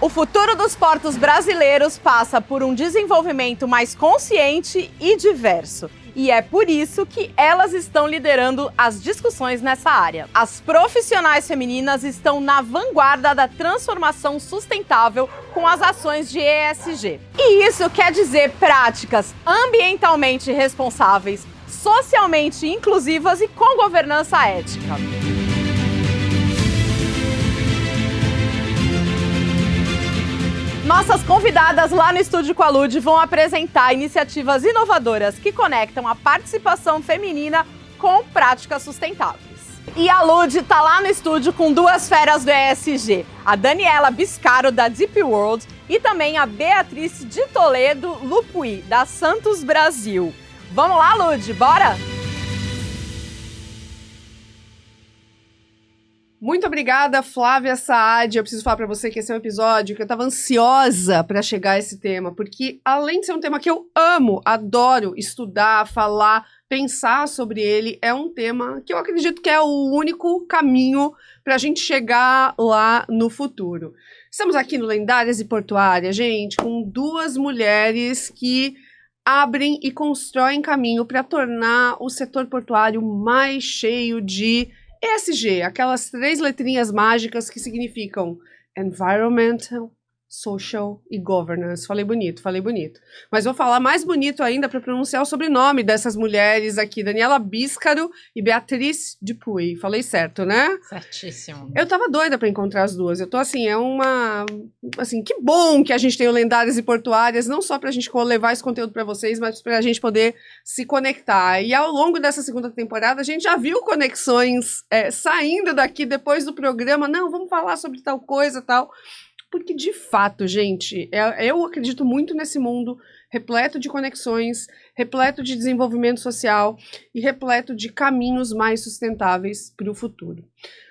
O futuro dos portos brasileiros passa por um desenvolvimento mais consciente e diverso. E é por isso que elas estão liderando as discussões nessa área. As profissionais femininas estão na vanguarda da transformação sustentável com as ações de ESG. E isso quer dizer práticas ambientalmente responsáveis, socialmente inclusivas e com governança ética. Nossas convidadas lá no Estúdio com a Lud vão apresentar iniciativas inovadoras que conectam a participação feminina com práticas sustentáveis. E a Lud está lá no estúdio com duas feras do ESG, a Daniela Biscaro, da Deep World, e também a Beatriz de Toledo Lupuí, da Santos Brasil. Vamos lá, Lud, bora? Muito obrigada, Flávia Saad. Eu preciso falar para você que esse é um episódio que eu estava ansiosa para chegar a esse tema, porque além de ser um tema que eu amo, adoro estudar, falar, pensar sobre ele, é um tema que eu acredito que é o único caminho para a gente chegar lá no futuro. Estamos aqui no Lendárias e Portuária, gente, com duas mulheres que abrem e constroem caminho para tornar o setor portuário mais cheio de ESG, aquelas 3 letrinhas mágicas que significam Environmental, Social e Governance. Falei bonito. Mas vou falar mais bonito ainda para pronunciar o sobrenome dessas mulheres aqui, Daniela Biscaro e Beatriz Dupuy. Falei certo, né? Certíssimo. Eu tava doida para encontrar as duas. Eu tô assim, que bom que a gente tem o Lendárias e Portuárias, não só pra gente levar esse conteúdo para vocês, mas pra gente poder se conectar. E ao longo dessa segunda temporada, a gente já viu conexões saindo daqui depois do programa. Não, vamos falar sobre tal coisa, tal. Porque, de fato, gente, eu acredito muito nesse mundo repleto de conexões, repleto de desenvolvimento social e repleto de caminhos mais sustentáveis para o futuro.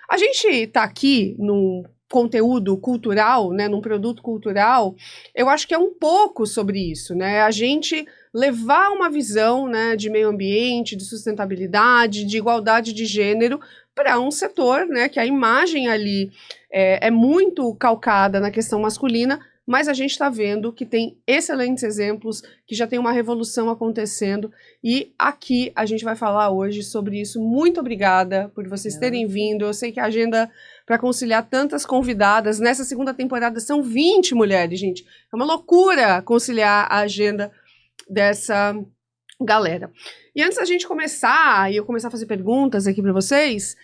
A gente está aqui num conteúdo cultural, né, num produto cultural, eu acho que é um pouco sobre isso, né? A gente levar uma visão, né, de meio ambiente, de sustentabilidade, de igualdade de gênero para um setor, né, que a imagem ali é muito calcada na questão masculina, mas a gente está vendo que tem excelentes exemplos, que já tem uma revolução acontecendo, e aqui a gente vai falar hoje sobre isso. Muito obrigada por vocês terem vindo. Eu sei que a agenda para conciliar tantas convidadas, nessa segunda temporada são 20 mulheres, gente. É uma loucura conciliar a agenda dessa galera. E antes da gente começar, e eu começar a fazer perguntas aqui para vocês,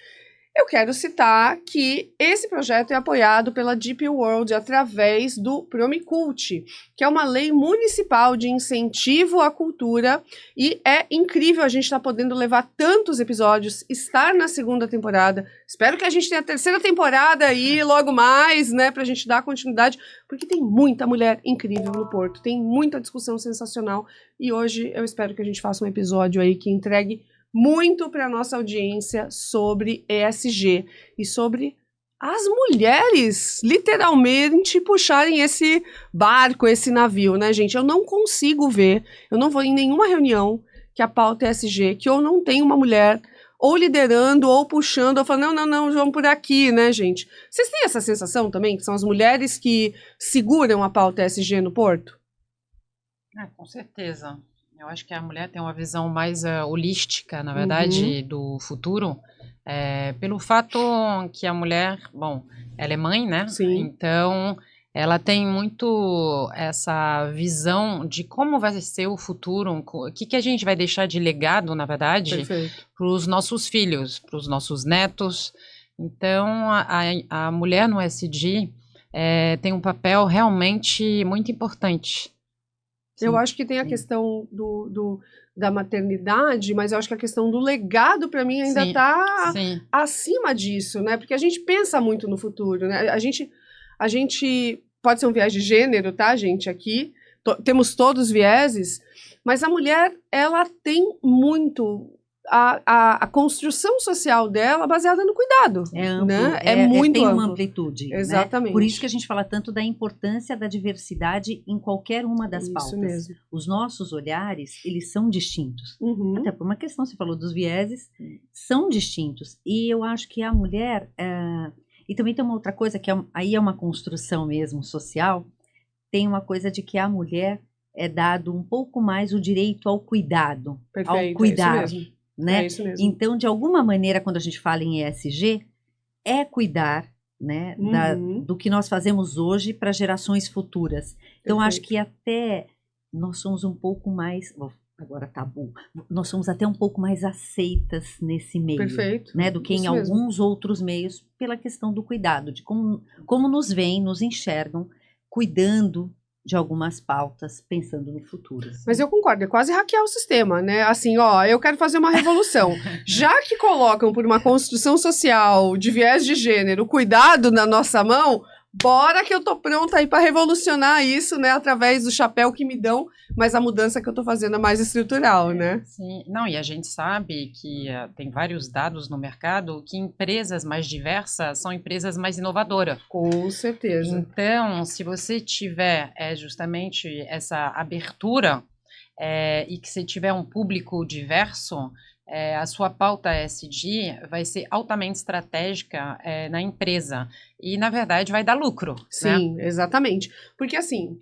eu quero citar que esse projeto é apoiado pela Deep World através do Promicult, que é uma lei municipal de incentivo à cultura, e é incrível a gente estar podendo levar tantos episódios, estar na segunda temporada. Espero que a gente tenha a terceira temporada aí logo mais, né, pra gente dar continuidade, porque tem muita mulher incrível no Porto, tem muita discussão sensacional, e hoje eu espero que a gente faça um episódio aí que entregue muito para a nossa audiência sobre ESG e sobre as mulheres literalmente puxarem esse barco, esse navio, né, gente? Eu não consigo ver, eu não vou em nenhuma reunião que a pauta é ESG, que eu não tenho uma mulher ou liderando, ou puxando, ou falando, não, vamos por aqui, né, gente? Vocês têm essa sensação também, que são as mulheres que seguram a pauta ESG no Porto? Com certeza. Eu acho que a mulher tem uma visão mais holística, na verdade, do futuro, pelo fato que a mulher, ela é mãe, né? Sim. Então, ela tem muito essa visão de como vai ser o futuro, o que a gente vai deixar de legado, na verdade, para os nossos filhos, para os nossos netos. Então, a mulher no ESG tem um papel realmente muito importante. Sim, eu acho que tem a questão da maternidade, mas eu acho que a questão do legado, para mim, ainda está acima disso, né? Porque a gente pensa muito no futuro, né? A gente pode ser um viés de gênero, tá, gente? Aqui temos todos vieses, mas a mulher, ela tem muito a construção social dela baseada no cuidado. É amplo, né? Tem amplo. uma amplitude. Exatamente. Né? Por isso que a gente fala tanto da importância da diversidade em qualquer uma das pautas. Mesmo. Os nossos olhares, eles são distintos. Até por uma questão, você falou dos vieses, são distintos. E eu acho que a mulher, E também tem uma outra coisa que aí é uma construção mesmo social, tem uma coisa de que a mulher é dado um pouco mais o direito ao cuidado, Perfeito, ao cuidar, é isso mesmo. né? É isso mesmo. Então, de alguma maneira, quando a gente fala em ESG, é cuidar, né, do que nós fazemos hoje para gerações futuras. Então, acho que até nós somos um pouco mais, agora tabu, nós somos até um pouco mais aceitas nesse meio, Perfeito. né, do que em alguns outros meios, pela questão do cuidado, de como nos veem, nos enxergam, cuidando de algumas pautas, pensando no futuro. Assim. Mas eu concordo, é quase hackear o sistema, né? Assim, ó, eu quero fazer uma revolução. Já que colocam por uma construção social de viés de gênero, cuidado na nossa mão, bora que eu tô pronta aí para revolucionar isso, né? Através do chapéu que me dão, mas a mudança que eu tô fazendo é mais estrutural, né? Sim, não, e a gente sabe que tem vários dados no mercado que empresas mais diversas são empresas mais inovadoras. Com certeza. Então, se você tiver justamente essa abertura e que você tiver um público diverso, a sua pauta ESG vai ser altamente estratégica na empresa e, na verdade, vai dar lucro. Sim, né? Exatamente. Porque, assim,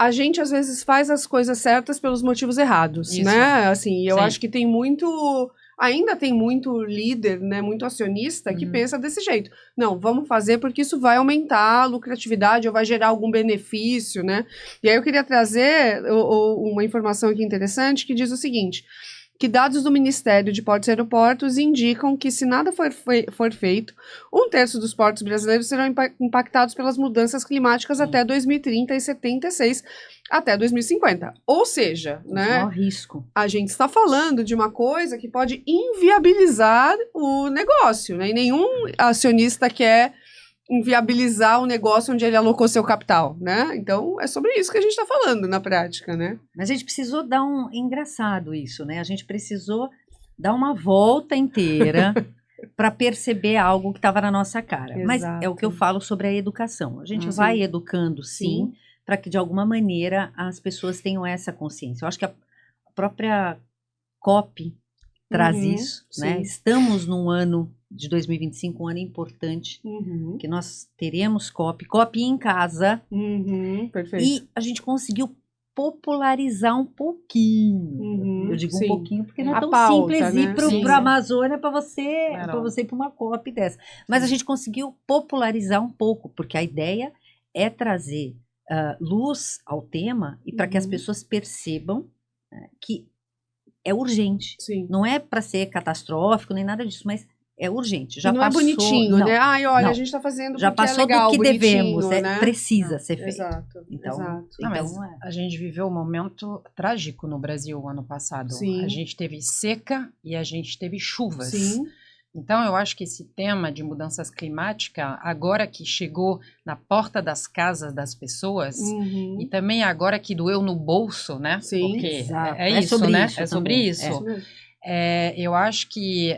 a gente, às vezes, faz as coisas certas pelos motivos errados, Isso. né? Assim, eu Sim. acho que tem muito... Ainda tem muito líder, né, muito acionista que pensa desse jeito. Não, vamos fazer porque isso vai aumentar a lucratividade ou vai gerar algum benefício, né? E aí eu queria trazer uma informação aqui interessante que diz o seguinte... que dados do Ministério de Portos e Aeroportos indicam que, se nada for feito, 1/3 dos portos brasileiros serão impactados pelas mudanças climáticas até 2030 e 76 até 2050. Ou seja, né, risco. A gente está falando de uma coisa que pode inviabilizar o negócio, né? E nenhum acionista quer inviabilizar o negócio onde ele alocou seu capital, né? Então, é sobre isso que a gente está falando na prática, né? Mas a gente precisou dar engraçado isso, né? A gente precisou dar uma volta inteira para perceber algo que estava na nossa cara. Exato. Mas é o que eu falo sobre a educação. A gente vai educando, sim, para que, de alguma maneira, as pessoas tenham essa consciência. Eu acho que a própria COP traz isso, né? Estamos num ano de 2025, um ano importante, que nós teremos COP em casa, Perfeito. e a gente conseguiu popularizar um pouquinho. Eu digo um pouquinho porque não é tão simples ir para a Amazônia para você ir para uma COP dessa. Mas a gente conseguiu popularizar um pouco, porque a ideia é trazer luz ao tema e para que as pessoas percebam que é urgente. Sim. Não é para ser catastrófico nem nada disso, mas é urgente. Já não passou, é bonitinho, não, né? Ai, olha, não. a gente está fazendo já porque passou é legal, do que devemos, né? Precisa ser feito. Exato, Então, exato. Não, mas a gente viveu um momento trágico no Brasil ano passado. Sim. A gente teve seca e a gente teve chuvas. Sim. Então, eu acho que esse tema de mudanças climáticas, agora que chegou na porta das casas das pessoas, e também agora que doeu no bolso, né? Sim, porque exato. é isso, sobre né? isso é sobre também. isso. mesmo. Eu acho que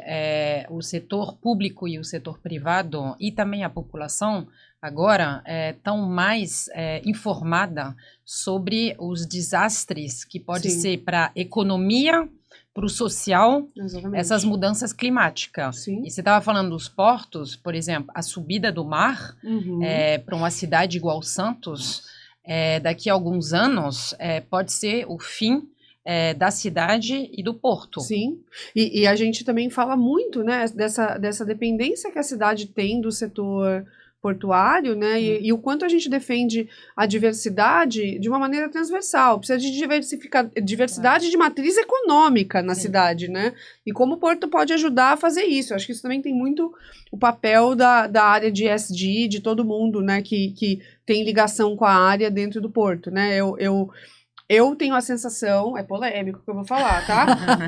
o setor público e o setor privado e também a população agora estão mais informada sobre os desastres que pode ser para a economia, para o social, Exatamente. essas mudanças climáticas. Sim. E você estava falando dos portos, por exemplo, a subida do mar para uma cidade igual Santos, daqui a alguns anos pode ser o fim da cidade e do porto. Sim, e a gente também fala muito, né, dessa dependência que a cidade tem do setor portuário, né, e o quanto a gente defende a diversidade de uma maneira transversal. Precisa de diversidade de matriz econômica na cidade, né, e como o porto pode ajudar a fazer isso. Eu acho que isso também tem muito o papel da área de ESG, de todo mundo, né, que tem ligação com a área dentro do porto, né. Eu tenho a sensação, é polêmico que eu vou falar, tá?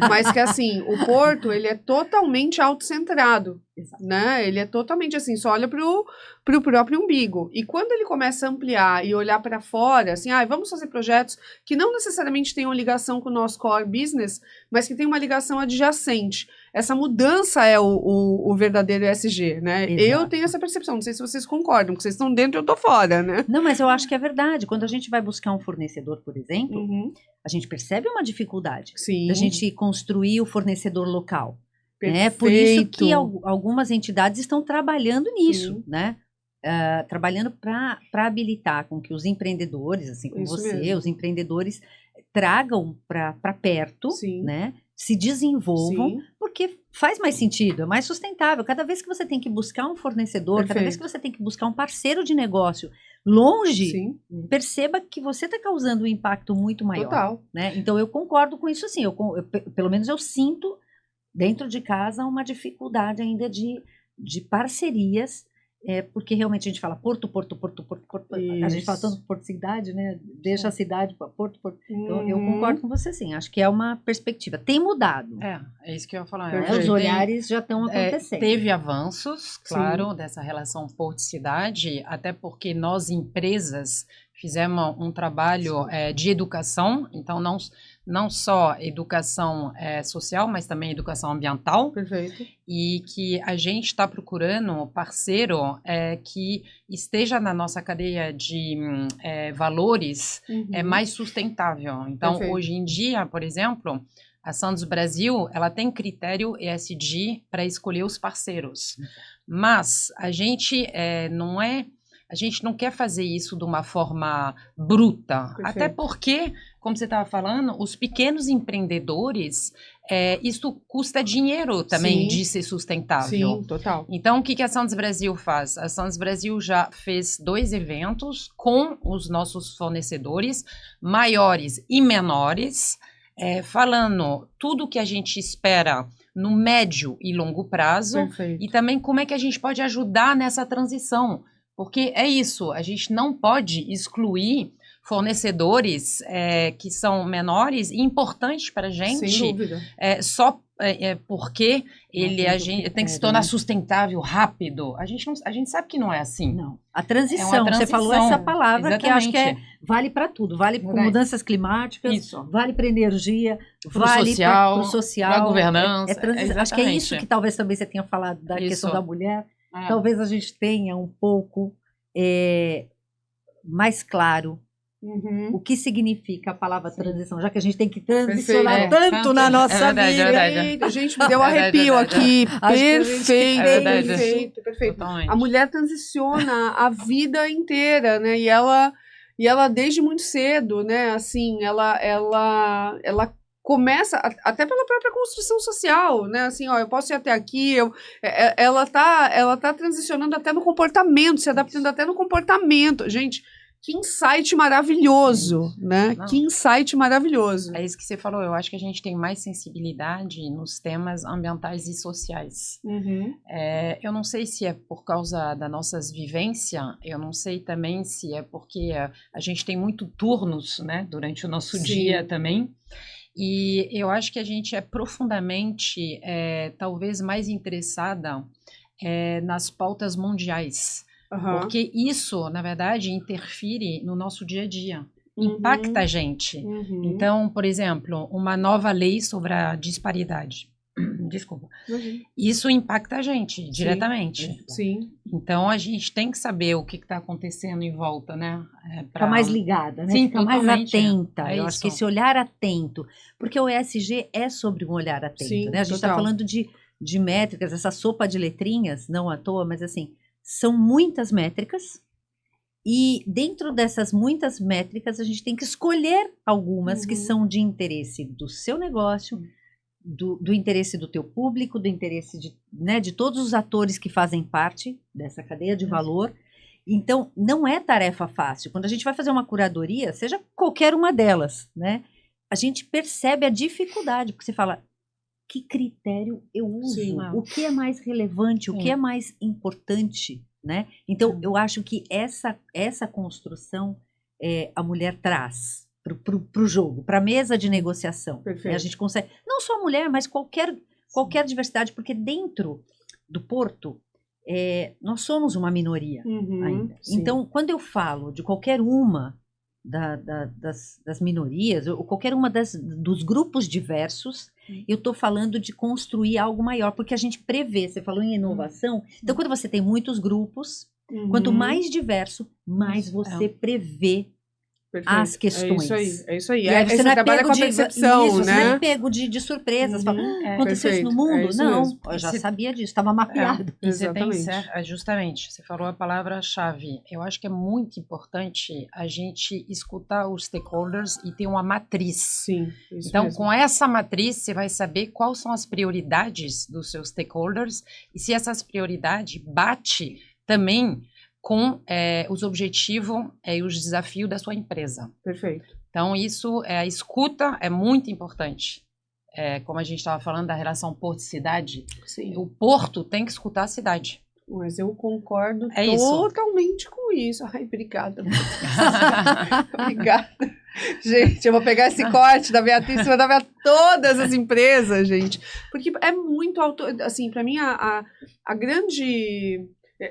Mas que, assim, o Porto, ele é totalmente autocentrado, né? Ele é totalmente, assim, só olha pro próprio umbigo. E quando ele começa a ampliar e olhar para fora, assim, vamos fazer projetos que não necessariamente tenham ligação com o nosso core business, mas que tem uma ligação adjacente. Essa mudança é o verdadeiro ESG, né? Exato. Eu tenho essa percepção, não sei se vocês concordam, porque vocês estão dentro e eu tô fora, né? Não, mas eu acho que é verdade. Quando a gente vai buscar um fornecedor, por exemplo, a gente percebe uma dificuldade Sim. da gente construir o fornecedor local. Por isso que algumas entidades estão trabalhando nisso, né? Trabalhando para habilitar com que os empreendedores, assim como você, os empreendedores tragam para perto, né? Se desenvolvam, porque faz mais sentido, é mais sustentável. Cada vez que você tem que buscar um fornecedor, cada vez que você tem que buscar um parceiro de negócio longe, perceba que você está causando um impacto muito maior. Total. Né? Então, eu concordo com isso, sim. Pelo menos eu sinto dentro de casa uma dificuldade ainda de parcerias, porque realmente a gente fala porto, a gente fala tanto porto cidade, né? Deixa a cidade para porto. Então, eu concordo com você, sim. Acho que é uma perspectiva. Tem mudado. É isso que eu ia falar. Os olhares já estão acontecendo. Teve avanços, claro, dessa relação porto-cidade, até porque nós, empresas, fizemos um trabalho de educação, então não só educação social, mas também educação ambiental. Perfeito. E que a gente está procurando parceiro que esteja na nossa cadeia de valores mais sustentável. Então, hoje em dia, por exemplo, a Santos Brasil, ela tem critério ESG para escolher os parceiros. Mas a gente a gente não quer fazer isso de uma forma bruta. Perfeito. Até porque, como você estava falando, os pequenos empreendedores, isso custa dinheiro também de ser sustentável. Sim, total. Então, o que a Santos Brasil faz? A Santos Brasil já fez 2 eventos com os nossos fornecedores, maiores e menores, falando tudo o que a gente espera no médio e longo prazo. Perfeito. E também como é que a gente pode ajudar nessa transição. Porque é isso, a gente não pode excluir fornecedores que são menores e importantes para a gente. Sem dúvida. Só porque a gente tem que se tornar sustentável rápido. A gente sabe que não é assim. Não. A transição, você falou essa palavra. Exatamente. Que eu acho que vale para tudo. Vale para mudanças climáticas, vale para energia, vale para o social, para a governança. Acho que é isso que talvez também você tenha falado da questão da mulher. Talvez a gente tenha um pouco mais claro o que significa a palavra transição, já que a gente tem que transicionar tanto na nossa vida. Verdade. Gente, me deu um arrepio aqui. Perfeito. Totalmente. A mulher transiciona a vida inteira, né? E ela desde muito cedo, né? Assim, ela começa até pela própria construção social, né? Assim, eu posso ir até aqui, ela tá transicionando até no comportamento, se adaptando até no comportamento. Gente, que insight maravilhoso, né? Que insight maravilhoso. É isso que você falou, eu acho que a gente tem mais sensibilidade nos temas ambientais e sociais. Eu não sei se é por causa da nossas vivências, eu não sei também se é porque a gente tem muito turnos, né? Durante o nosso dia também. E eu acho que a gente é profundamente, talvez mais interessada nas pautas mundiais, porque isso, na verdade, interfere no nosso dia a dia, impacta a gente. Então, por exemplo, uma nova lei sobre a disparidade. Desculpa. Isso impacta a gente diretamente. Sim. Então, a gente tem que saber o que está acontecendo em volta, né? Ficar mais ligada, né? Sim, ficar mais atenta. Eu acho que esse olhar atento, porque o ESG é sobre um olhar atento, sim, né? A gente está falando de métricas, essa sopa de letrinhas, não à toa, mas assim, são muitas métricas. E dentro dessas muitas métricas, a gente tem que escolher algumas que são de interesse do seu negócio, do interesse do teu público, do interesse de todos os atores que fazem parte dessa cadeia de valor. Então, não é tarefa fácil. Quando a gente vai fazer uma curadoria, seja qualquer uma delas, né? A gente percebe a dificuldade, porque você fala, que critério eu uso? O que é mais relevante? O que é mais importante? Né? Então, eu acho que essa construção a mulher traz para o jogo, para a mesa de negociação. A gente consegue, não só a mulher, mas qualquer diversidade, porque dentro do Porto, nós somos uma minoria ainda. Então, quando eu falo de qualquer uma das minorias, ou qualquer uma dos grupos diversos, eu estou falando de construir algo maior, porque a gente prevê, você falou em inovação, então quando você tem muitos grupos, quanto mais diverso, mais você prevê as questões. É isso aí. E aí você não trabalha com a percepção, né? Você não é pego de surpresas. Aconteceu isso no mundo? Não, eu já sabia disso, estava mapeado. E você tem, justamente, você falou a palavra-chave. Eu acho que é muito importante a gente escutar os stakeholders e ter uma matriz. Sim, isso então, mesmo. com essa matriz, você vai saber quais são as prioridades dos seus stakeholders e se essas prioridades batem também com os objetivos e os desafios da sua empresa. Perfeito. Então, isso, a escuta é muito importante. Como a gente estava falando da relação porto-cidade, o porto tem que escutar a cidade. Mas eu concordo totalmente com isso. Ai, obrigada. Obrigada. Gente, eu vou pegar esse corte da Beatriz e mandar para todas as empresas, gente. Porque é muito... Assim, para mim, a grande...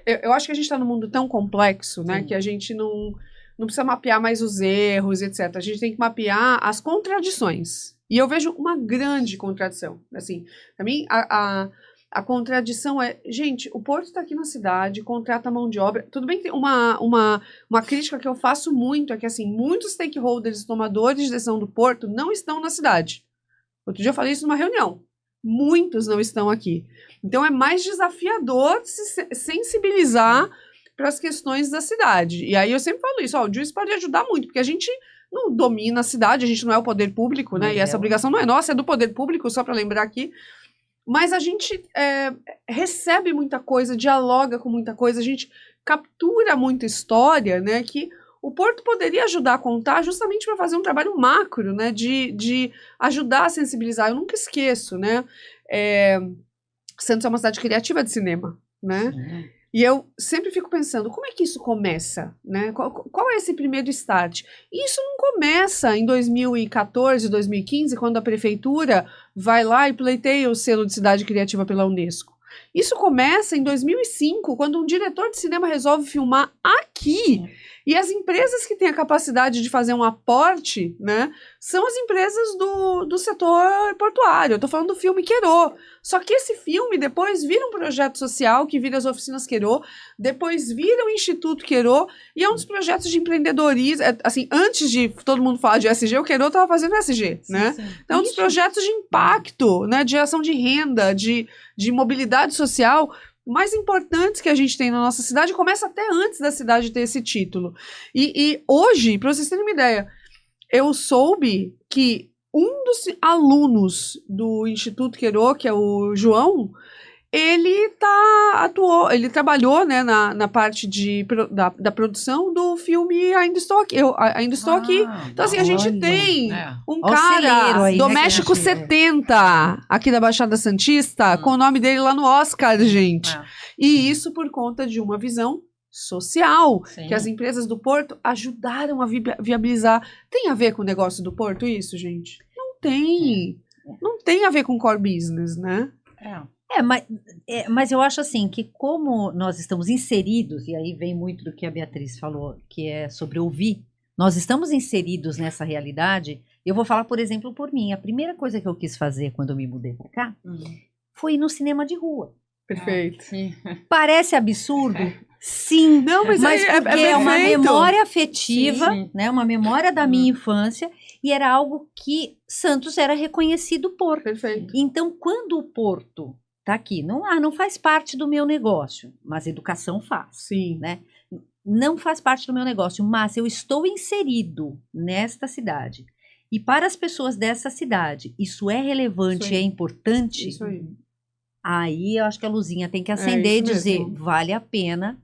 Eu acho que a gente está num mundo tão complexo, né? Sim. Que a gente não precisa mapear mais os erros, etc. A gente tem que mapear as contradições. E eu vejo uma grande contradição. Assim, para mim, a contradição é... Gente, o Porto está aqui na cidade, contrata mão de obra. Tudo bem que tem uma crítica que eu faço muito, é que, assim, muitos stakeholders, tomadores de decisão do Porto, não estão na cidade. Outro dia eu falei isso numa reunião. Muitos não estão aqui. Então, é mais desafiador se sensibilizar para as questões da cidade. E aí eu sempre falo isso, o juiz pode ajudar muito, porque a gente não domina a cidade, a gente não é o poder público, né? E essa obrigação não é nossa, é do poder público, só para lembrar aqui. Mas a gente recebe muita coisa, dialoga com muita coisa, a gente captura muita história, né? Que o Porto poderia ajudar a contar justamente para fazer um trabalho macro, né? De ajudar a sensibilizar. Eu nunca esqueço, né? Santos é uma cidade criativa de cinema, né? Sim. E eu sempre fico pensando, como é que isso começa, né? Qual é esse primeiro start? E isso não começa em 2014, 2015, quando a prefeitura vai lá e pleiteia o selo de cidade criativa pela Unesco. Isso começa em 2005, quando um diretor de cinema resolve filmar aqui. E as empresas que têm a capacidade de fazer um aporte, né, são as empresas do setor portuário. Eu estou falando do filme Queirô. Só que esse filme depois vira um projeto social, que vira as oficinas Queirô, depois vira o Instituto Queirô, e é um dos projetos de empreendedorismo. Assim, antes de todo mundo falar de ESG, o Queirô estava fazendo ESG, né? Sim. Então, é um dos projetos de impacto, né, de geração de renda, de mobilidade social mais importantes que a gente tem na nossa cidade, começa até antes da cidade ter esse título. E hoje, para vocês terem uma ideia, eu soube que um dos alunos do Instituto Queirô, que é o João, ele trabalhou, né, na parte da produção do filme Ainda Estou Aqui. Ainda Estou Aqui. Então, assim, a gente tem um cara aí, do México 70, aqui da Baixada Santista, com o nome dele lá no Oscar, gente. E isso por conta de uma visão social, que as empresas do Porto ajudaram a viabilizar. Tem a ver com o negócio do Porto isso, gente? Não tem. Não tem a ver com core business, né? Mas eu acho assim, que como nós estamos inseridos, e aí vem muito do que a Beatriz falou, que é sobre ouvir, nós estamos inseridos nessa realidade. Eu vou falar, por exemplo, por mim. A primeira coisa que eu quis fazer quando eu me mudei para cá foi ir no cinema de rua. Perfeito. Parece absurdo? Sim, não, mas porque é uma memória afetiva, né, uma memória da minha infância, e era algo que Santos era reconhecido por. Perfeito. Então, quando o Porto tá aqui, não faz parte do meu negócio, mas educação faz. Sim. Né? Não faz parte do meu negócio, mas eu estou inserido nesta cidade. E para as pessoas dessa cidade, isso é relevante, é importante. Isso aí. Aí eu acho que a luzinha tem que acender e dizer, vale a pena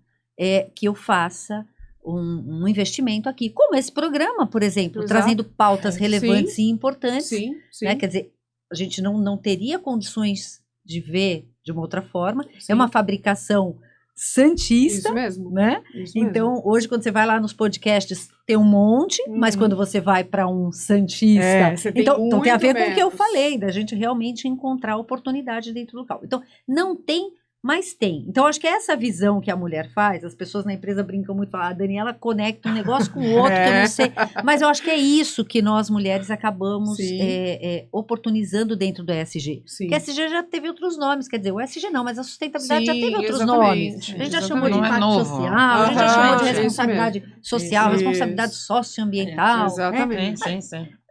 que eu faça um investimento aqui. Como esse programa, por exemplo, trazendo pautas relevantes e importantes. Sim. Né? Quer dizer, a gente não teria condições de ver de uma outra forma. É uma fabricação santista. Isso mesmo. Né? Isso então, mesmo. hoje, quando você vai lá nos podcasts, tem um monte, mas quando você vai para um santista... Então tem a ver com o que eu falei, da gente realmente encontrar oportunidade dentro do local. Então, não tem mas tem. Então, acho que essa visão que a mulher faz, as pessoas na empresa brincam muito, falam, a Daniela conecta um negócio com o outro, que eu não sei. Mas eu acho que é isso que nós, mulheres, acabamos oportunizando dentro do ESG. Porque o ESG já teve outros nomes, quer dizer, o ESG não, mas a sustentabilidade já teve outros nomes. A gente já chamou de impacto social, a gente já chamou de responsabilidade social, responsabilidade socioambiental. Exatamente.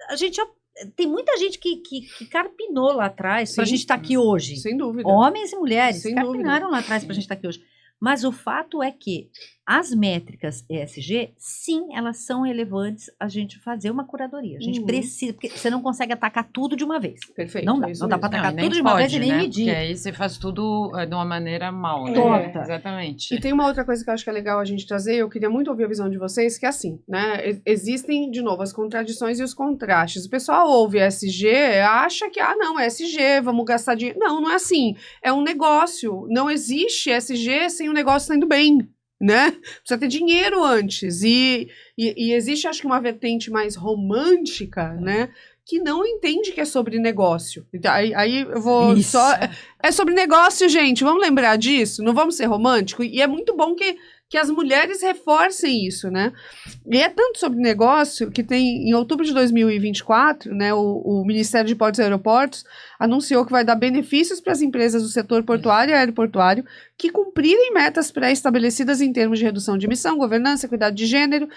A gente já... Tem muita gente que carpinou lá atrás para a gente estar aqui hoje. Sem dúvida. Homens e mulheres carpinaram lá atrás para a gente estar aqui hoje. Mas o fato é que as métricas ESG, sim, elas são relevantes a gente fazer uma curadoria. A gente precisa, porque você não consegue atacar tudo de uma vez. Perfeito. Não dá para atacar tudo de uma vez e nem medir. Porque aí você faz tudo de uma maneira mal, né? Torta. Exatamente. E tem uma outra coisa que eu acho que é legal a gente trazer, eu queria muito ouvir a visão de vocês, que é assim, né? Existem, de novo, as contradições e os contrastes. O pessoal ouve ESG, acha que, não, ESG, vamos gastar dinheiro. Não, não é assim. É um negócio. Não existe ESG sem o negócio saindo bem. Né? Precisa ter dinheiro antes. E existe, acho que, uma vertente mais romântica, né? Que não entende que é sobre negócio. Então, aí eu vou só... É sobre negócio, gente. Vamos lembrar disso? Não vamos ser românticos? E é muito bom que as mulheres reforcem isso, né? E é tanto sobre negócio que tem, em outubro de 2024, né, o Ministério de Portos e Aeroportos anunciou que vai dar benefícios para as empresas do setor portuário e aeroportuário que cumprirem metas pré-estabelecidas em termos de redução de emissão, governança, cuidado de gênero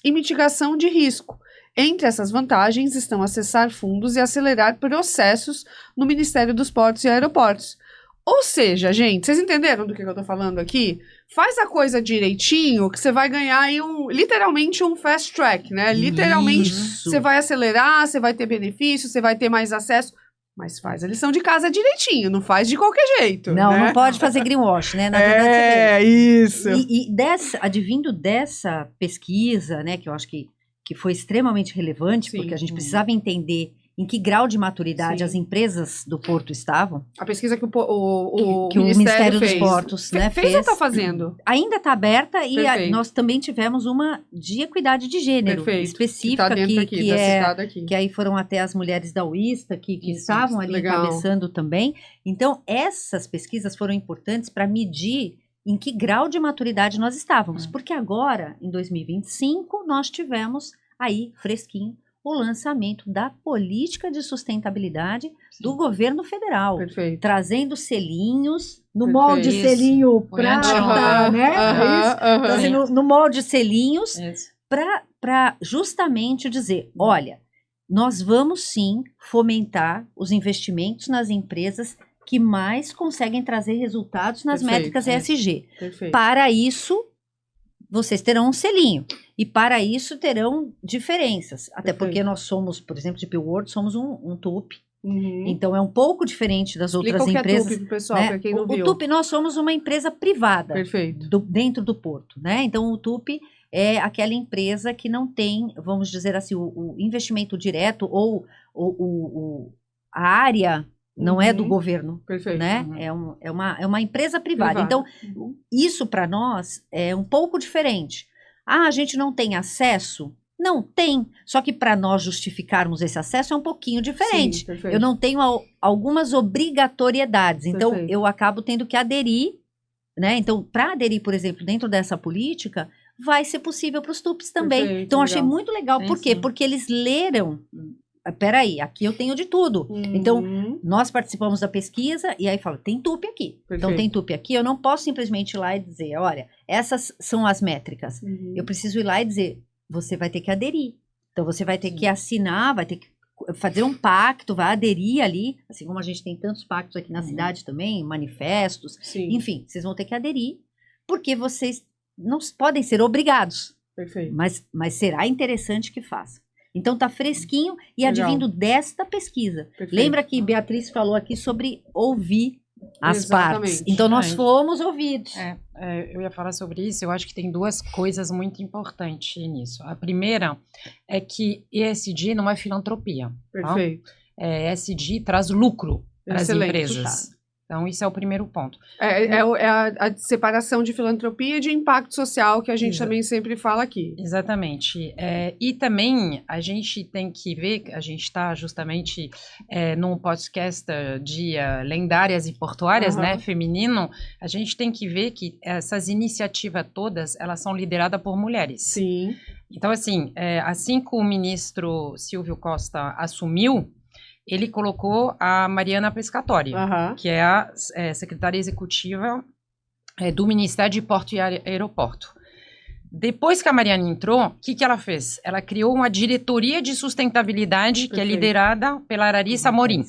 e mitigação de risco. Entre essas vantagens estão acessar fundos e acelerar processos no Ministério dos Portos e Aeroportos. Ou seja, gente, vocês entenderam do que eu tô falando aqui? Faz a coisa direitinho que você vai ganhar aí literalmente um fast track, né? Literalmente você vai acelerar, você vai ter benefício, você vai ter mais acesso. Mas faz a lição de casa direitinho, não faz de qualquer jeito. Não, né? Não pode fazer greenwash, né? Na verdade, isso. E advindo dessa pesquisa, né, que eu acho que foi extremamente relevante, porque a gente precisava entender em que grau de maturidade as empresas do Porto estavam. A pesquisa que o Ministério dos Portos fez. Fez ou está fazendo? Ainda está aberta e nós também tivemos uma de equidade de gênero específica que aí foram até as mulheres da UISTA que estavam ali encabeçando também. Então, essas pesquisas foram importantes para medir em que grau de maturidade nós estávamos. Porque agora, em 2025, nós tivemos aí, fresquinho, o lançamento da política de sustentabilidade do governo federal, trazendo selinhos no molde selinho prata, né? No molde selinhos para justamente dizer, olha, nós vamos sim fomentar os investimentos nas empresas que mais conseguem trazer resultados nas métricas ESG. Para isso, vocês terão um selinho. E para isso terão diferenças. Até porque nós somos, por exemplo, de World, somos um TUP. Então é um pouco diferente das outras empresas. O que é TUP, pessoal, né? Para quem não viu. O TUP, nós somos uma empresa privada dentro do Porto. Né? Então o TUP é aquela empresa que não tem, vamos dizer assim, o investimento direto ou a área não é do governo, né? É uma empresa privada. Então, isso para nós é um pouco diferente. A gente não tem acesso? Não tem. Só que para nós justificarmos esse acesso é um pouquinho diferente. Eu não tenho algumas obrigatoriedades. Então, eu acabo tendo que aderir, né? Então, para aderir, por exemplo, dentro dessa política, vai ser possível para os TUPs também. Então, achei muito legal. Por quê? Porque eles leram... Peraí, aqui eu tenho de tudo. Então, nós participamos da pesquisa e aí fala, tem TUP aqui. Então, tem TUP aqui, eu não posso simplesmente ir lá e dizer, olha, essas são as métricas. Eu preciso ir lá e dizer, você vai ter que aderir. Então, você vai ter que assinar, vai ter que fazer um pacto, vai aderir ali, assim como a gente tem tantos pactos aqui na cidade também, manifestos, enfim, vocês vão ter que aderir, porque vocês não podem ser obrigados. Mas será interessante que façam. Então tá fresquinho e advindo desta pesquisa. Lembra que Beatriz falou aqui sobre ouvir as partes. Então nós fomos ouvidos. Eu ia falar sobre isso. Eu acho que tem duas coisas muito importantes nisso. A primeira é que ESG não é filantropia. ESG traz lucro para as empresas. Então, isso é o primeiro ponto. É a separação de filantropia e de impacto social que a gente também sempre fala aqui. Exatamente. E também a gente tem que ver, a gente está justamente num podcast de lendárias e portuárias, né, feminino, a gente tem que ver que essas iniciativas todas, elas são lideradas por mulheres. Sim. Então, assim que o ministro Silvio Costa assumiu, ele colocou a Mariana Pescatori, que é a secretária executiva do Ministério de Porto e Aeroporto. Depois que a Mariana entrou, o que ela fez? Ela criou uma diretoria de sustentabilidade que é liderada pela Larissa Amorim.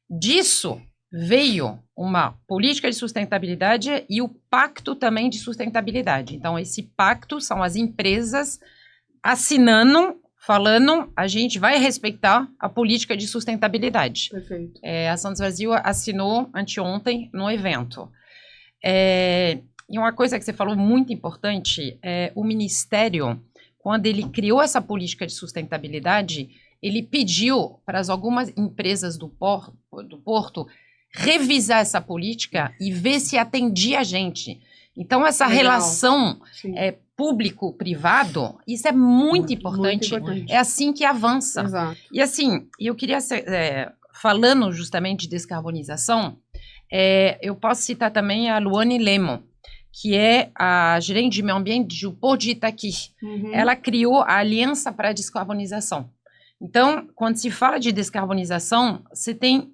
Disso veio uma política de sustentabilidade e o pacto também de sustentabilidade. Então, esse pacto são as empresas assinando, falando, a gente vai respeitar a política de sustentabilidade. Perfeito. A Santos Brasil assinou anteontem no evento. E uma coisa que você falou muito importante, o Ministério, quando ele criou essa política de sustentabilidade, ele pediu para algumas empresas do Porto revisar essa política e ver se atendia a gente. Então, essa relação público-privado, isso é muito importante. É assim que avança. Exato. E assim, eu queria, falando justamente de descarbonização, eu posso citar também a Luane Lemo, que é a gerente de meio ambiente do Porto de Itaqui. Ela criou a Aliança para a Descarbonização. Então, quando se fala de descarbonização, você tem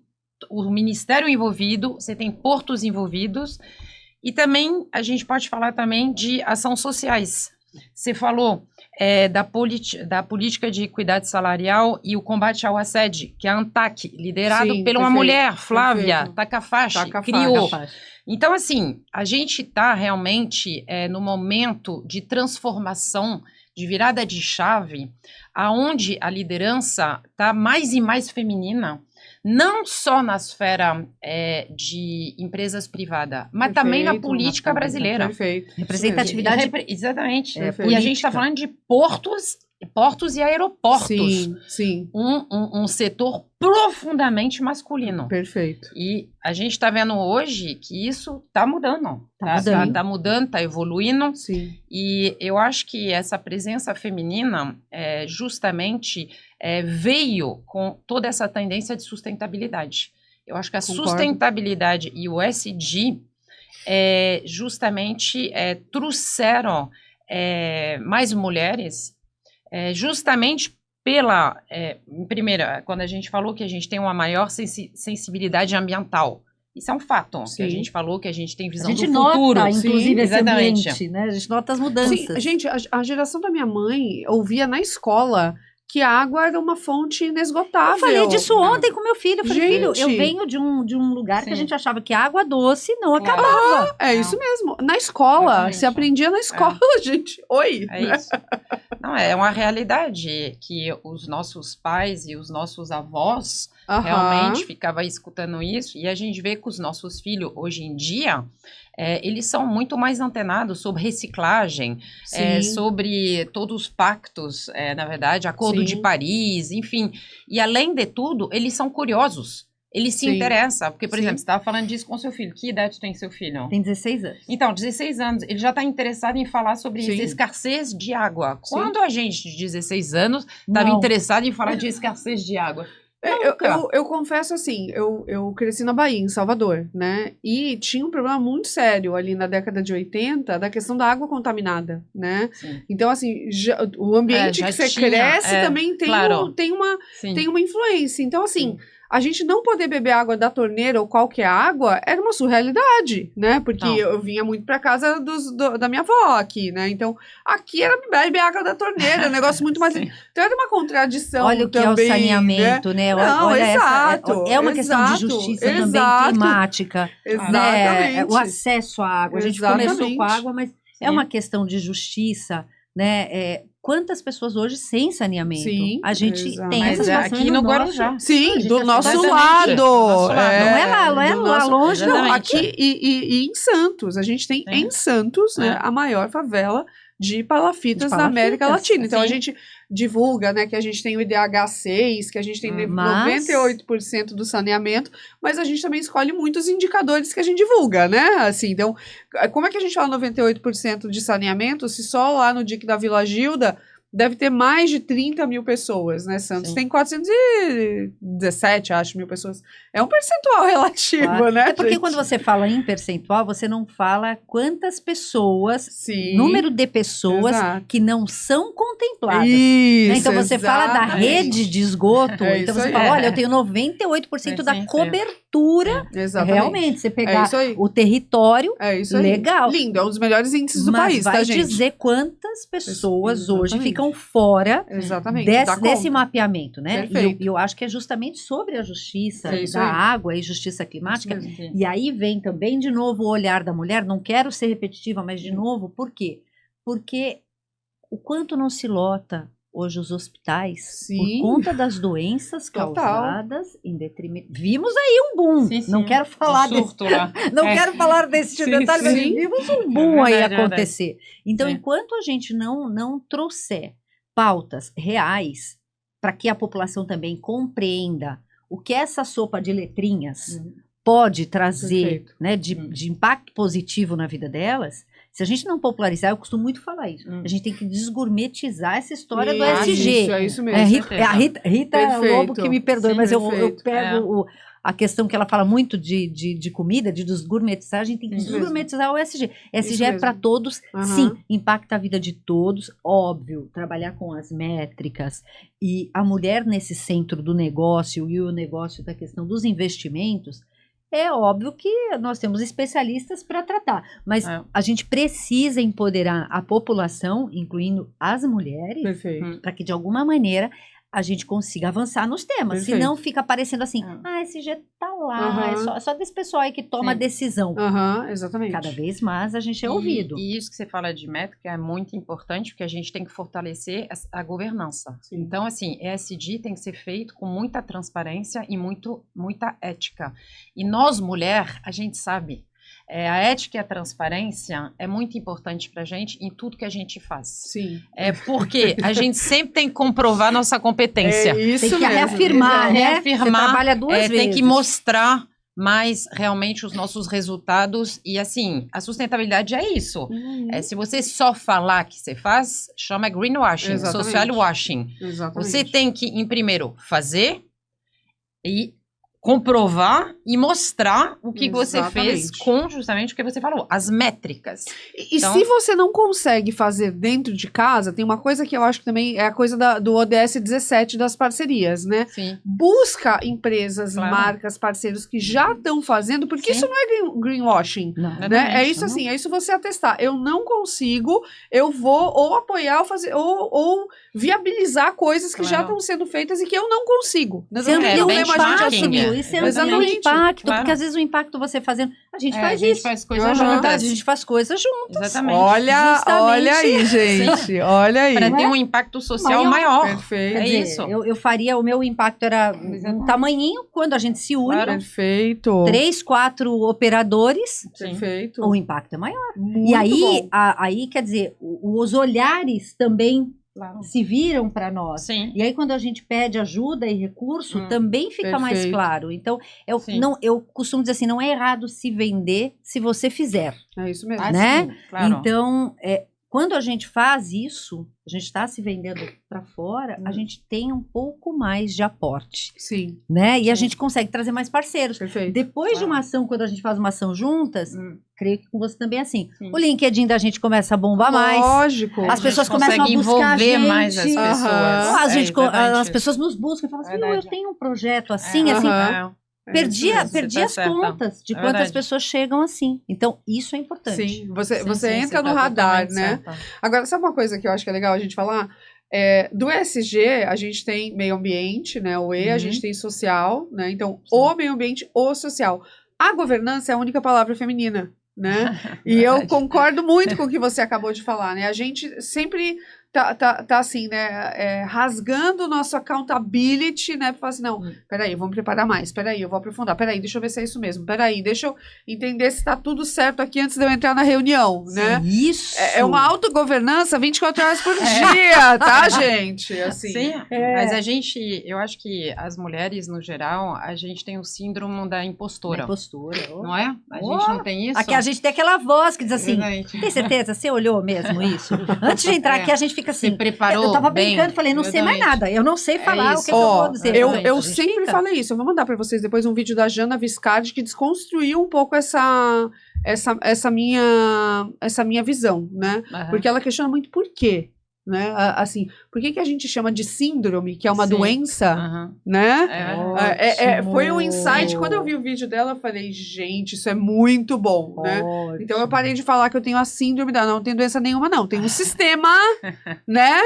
o Ministério envolvido, você tem portos envolvidos, e também a gente pode falar também de ações sociais. Você falou da política de equidade salarial e o combate ao assédio, que é a ANTAC, liderado por uma mulher, Flávia Takahashi, criou. Então, assim, a gente está realmente no momento de transformação, de virada de chave, aonde a liderança está mais e mais feminina, não só na esfera de empresas privadas, mas também na política brasileira. Perfeito. Representatividade. Exatamente. E a gente está falando de portos e aeroportos. Sim, sim. Um setor profundamente masculino. Perfeito. E a gente está vendo hoje que isso está mudando. Está mudando, está evoluindo. Sim. E eu acho que essa presença feminina justamente veio com toda essa tendência de sustentabilidade. Eu acho que a sustentabilidade e o ESG justamente trouxeram mais mulheres justamente primeiro, quando a gente falou que a gente tem uma maior sensibilidade ambiental. Isso é um fato, que a gente falou que a gente tem visão do futuro. A gente nota, inclusive, esse ambiente, né? A gente nota as mudanças. Sim, gente, a geração da minha mãe ouvia na escola que a água era uma fonte inesgotável. Eu falei disso ontem com meu filho. Eu falei, filho, eu venho de um lugar que a gente achava que a água doce não acabava. Isso mesmo. Na escola, se aprendia na escola, gente. Oi. É isso. Não, é uma realidade que os nossos pais e os nossos avós realmente ficavam escutando isso. E a gente vê que os nossos filhos, hoje em dia, eles são muito mais antenados sobre reciclagem, sobre todos os pactos, na verdade, Acordo de Paris, enfim. E, além de tudo, eles são curiosos. Eles se interessam. Porque, por exemplo, você estava falando disso com seu filho. Que idade tem seu filho? Tem 16 anos. Então, 16 anos. Ele já está interessado em falar sobre escassez de água. Quando a gente, de 16 anos, estava interessado em falar de escassez de água? Eu confesso assim, eu cresci na Bahia, em Salvador, né? E tinha um problema muito sério ali na década de 80 da questão da água contaminada, né? Sim. Então, assim, o ambiente que você cresce também tem uma influência. Então, assim, a gente não poder beber água da torneira ou qualquer água era uma surrealidade, né? Porque eu vinha muito pra casa da minha avó aqui, né? Então, aqui era beber água da torneira, um negócio muito mais... Então, era uma contradição. Olha o que também, é o saneamento, né? Não, olha exato. É uma questão de justiça também climática. Exatamente. Né? O acesso à água. A gente começou com a água, mas é uma questão de justiça, né? Quantas pessoas hoje sem saneamento? Sim, a gente tem essa situação aqui no Guarujá. Sim, do nosso lado. Não é lá longe. Não, aqui e em Santos. A gente tem em Santos, né, a maior favela de palafitas da América Latina. Então, a gente divulga, né, que a gente tem o IDH6, que a gente tem 98% do saneamento, mas a gente também escolhe muitos indicadores que a gente divulga, né? Assim, então, como é que a gente fala 98% de saneamento se só lá no DIC da Vila Gilda deve ter mais de 30 mil pessoas, né? Santos tem 417, acho, mil pessoas. É um percentual relativo, né? É porque quando você fala em percentual, você não fala quantas pessoas, número de pessoas que não são contempladas. Isso, né? Então você fala da rede de esgoto, então você fala, olha, eu tenho 98% da cobertura. Realmente, você pegar o território, legal. Lindo, é um dos melhores índices do país, tá, gente? Vai dizer quantas pessoas hoje ficam fora desse mapeamento, né? E eu acho que é justamente sobre a justiça da água e justiça climática. E aí vem também, de novo, o olhar da mulher. Não quero ser repetitiva, mas de novo, por quê? Porque o quanto não se lota hoje os hospitais por conta das doenças causadas em detrimento. Vimos aí um boom. Não quero falar quero falar desse detalhe, mas vimos um boom aí acontecer. Então, enquanto a gente não trouxer pautas reais para que a população também compreenda o que essa sopa de letrinhas pode trazer, né, de impacto positivo na vida delas. Se a gente não popularizar, eu costumo muito falar isso. A gente tem que desgourmetizar essa história do ESG. É isso mesmo. A Rita Lobo que me perdoe, mas eu pego a questão que ela fala muito de comida, de desgourmetizar, a gente tem que desgourmetizar o ESG. ESG é para todos, sim, impacta a vida de todos, óbvio, trabalhar com as métricas e a mulher nesse centro do negócio e o negócio da questão dos investimentos. É óbvio que nós temos especialistas para tratar, mas a gente precisa empoderar a população, incluindo as mulheres, para que de alguma maneira a gente consiga avançar nos temas. Senão fica parecendo assim, ESG tá lá, é só desse pessoal aí que toma a decisão. Exatamente. Cada vez mais a gente é ouvido. E isso que você fala de métrica é muito importante, porque a gente tem que fortalecer a governança. Então, assim, ESG tem que ser feito com muita transparência e muita ética. E nós, mulher, a gente sabe. A ética e a transparência é muito importante pra gente em tudo que a gente faz. Porque a gente sempre tem que comprovar nossa competência. Tem que reafirmar, né? Reafirmar, você trabalha duas vezes. Tem que mostrar mais realmente os nossos resultados. E assim, a sustentabilidade é isso. Se você só falar que você faz, chama greenwashing, social washing. Você tem que, em primeiro, fazer e comprovar e mostrar o que você fez com justamente o que você falou, as métricas. E então, se você não consegue fazer dentro de casa, tem uma coisa que eu acho que também é a coisa do ODS 17 das parcerias, né? Busca empresas, marcas, parceiros que já estão fazendo, porque isso não é greenwashing, né? É isso assim, é isso você atestar. Eu não consigo, eu vou ou apoiar ou fazer, ou viabilizar coisas que já estão sendo feitas e que eu não consigo. Isso é um impacto, porque às vezes o impacto você fazendo, a gente faz isso. Faz coisas juntas. A gente faz coisas juntas. Exatamente. Olha aí, gente. Olha aí. Para ter um impacto social maior. Perfeito. É isso. Eu faria, o meu impacto era um tamanhinho, quando a gente se une. Perfeito. 3, 4 operadores. Perfeito. O impacto é maior. Muito e aí, bom. Aí, quer dizer, os olhares também se viram para nós. E aí, quando a gente pede ajuda e recurso, também fica mais claro. Então, eu costumo dizer assim, não é errado se vender se você fizer. É isso mesmo. Né? Então, quando a gente faz isso, a gente está se vendendo para fora, a gente tem um pouco mais de aporte. Né? E a gente consegue trazer mais parceiros. Depois de uma ação, quando a gente faz uma ação juntas, creio que com você também é assim. O LinkedIn da gente começa a bombar mais. Lógico. As pessoas começam a buscar a gente. Mais as pessoas. As pessoas nos buscam e falam assim, eu tenho um projeto assim. Perdi as contas de quantas pessoas chegam assim. Então, isso é importante. Você entra no radar, né? Agora, sabe uma coisa que eu acho que é legal a gente falar? Do ESG, a gente tem meio ambiente, né? O E, a gente tem social, né? Então, o meio ambiente, o social. A governança é a única palavra feminina, né? E eu concordo muito com o que você acabou de falar, né? A gente sempre tá assim, né, rasgando o nosso accountability, né, pra falar assim, não, peraí, vamos preparar mais, peraí, eu vou aprofundar, peraí, deixa eu ver se é isso mesmo, peraí, deixa eu entender se tá tudo certo aqui antes de eu entrar na reunião, né? Isso! É uma autogovernança 24 horas por dia, tá, gente? Assim, sim, mas eu acho que as mulheres, no geral, a gente tem o síndrome da impostora. Não é? A gente não tem isso? Aqui a gente tem aquela voz que diz assim, tem certeza? Você olhou mesmo isso? Antes de entrar aqui, a gente fica assim, você preparou eu tava brincando, falei, não sei mais nada, eu não sei falar o que eu vou dizer. Eu sempre falei isso, eu vou mandar pra vocês depois um vídeo da Jana Viscardi que desconstruiu um pouco essa minha visão, né? Porque ela questiona muito por quê, né? Assim, por que a gente chama de síndrome, que é uma doença, né? Foi um insight. Quando eu vi o vídeo dela, eu falei, gente, isso é muito bom, né? Então eu parei de falar que eu tenho a síndrome da... Não tenho doença nenhuma, não. Tem um sistema, né?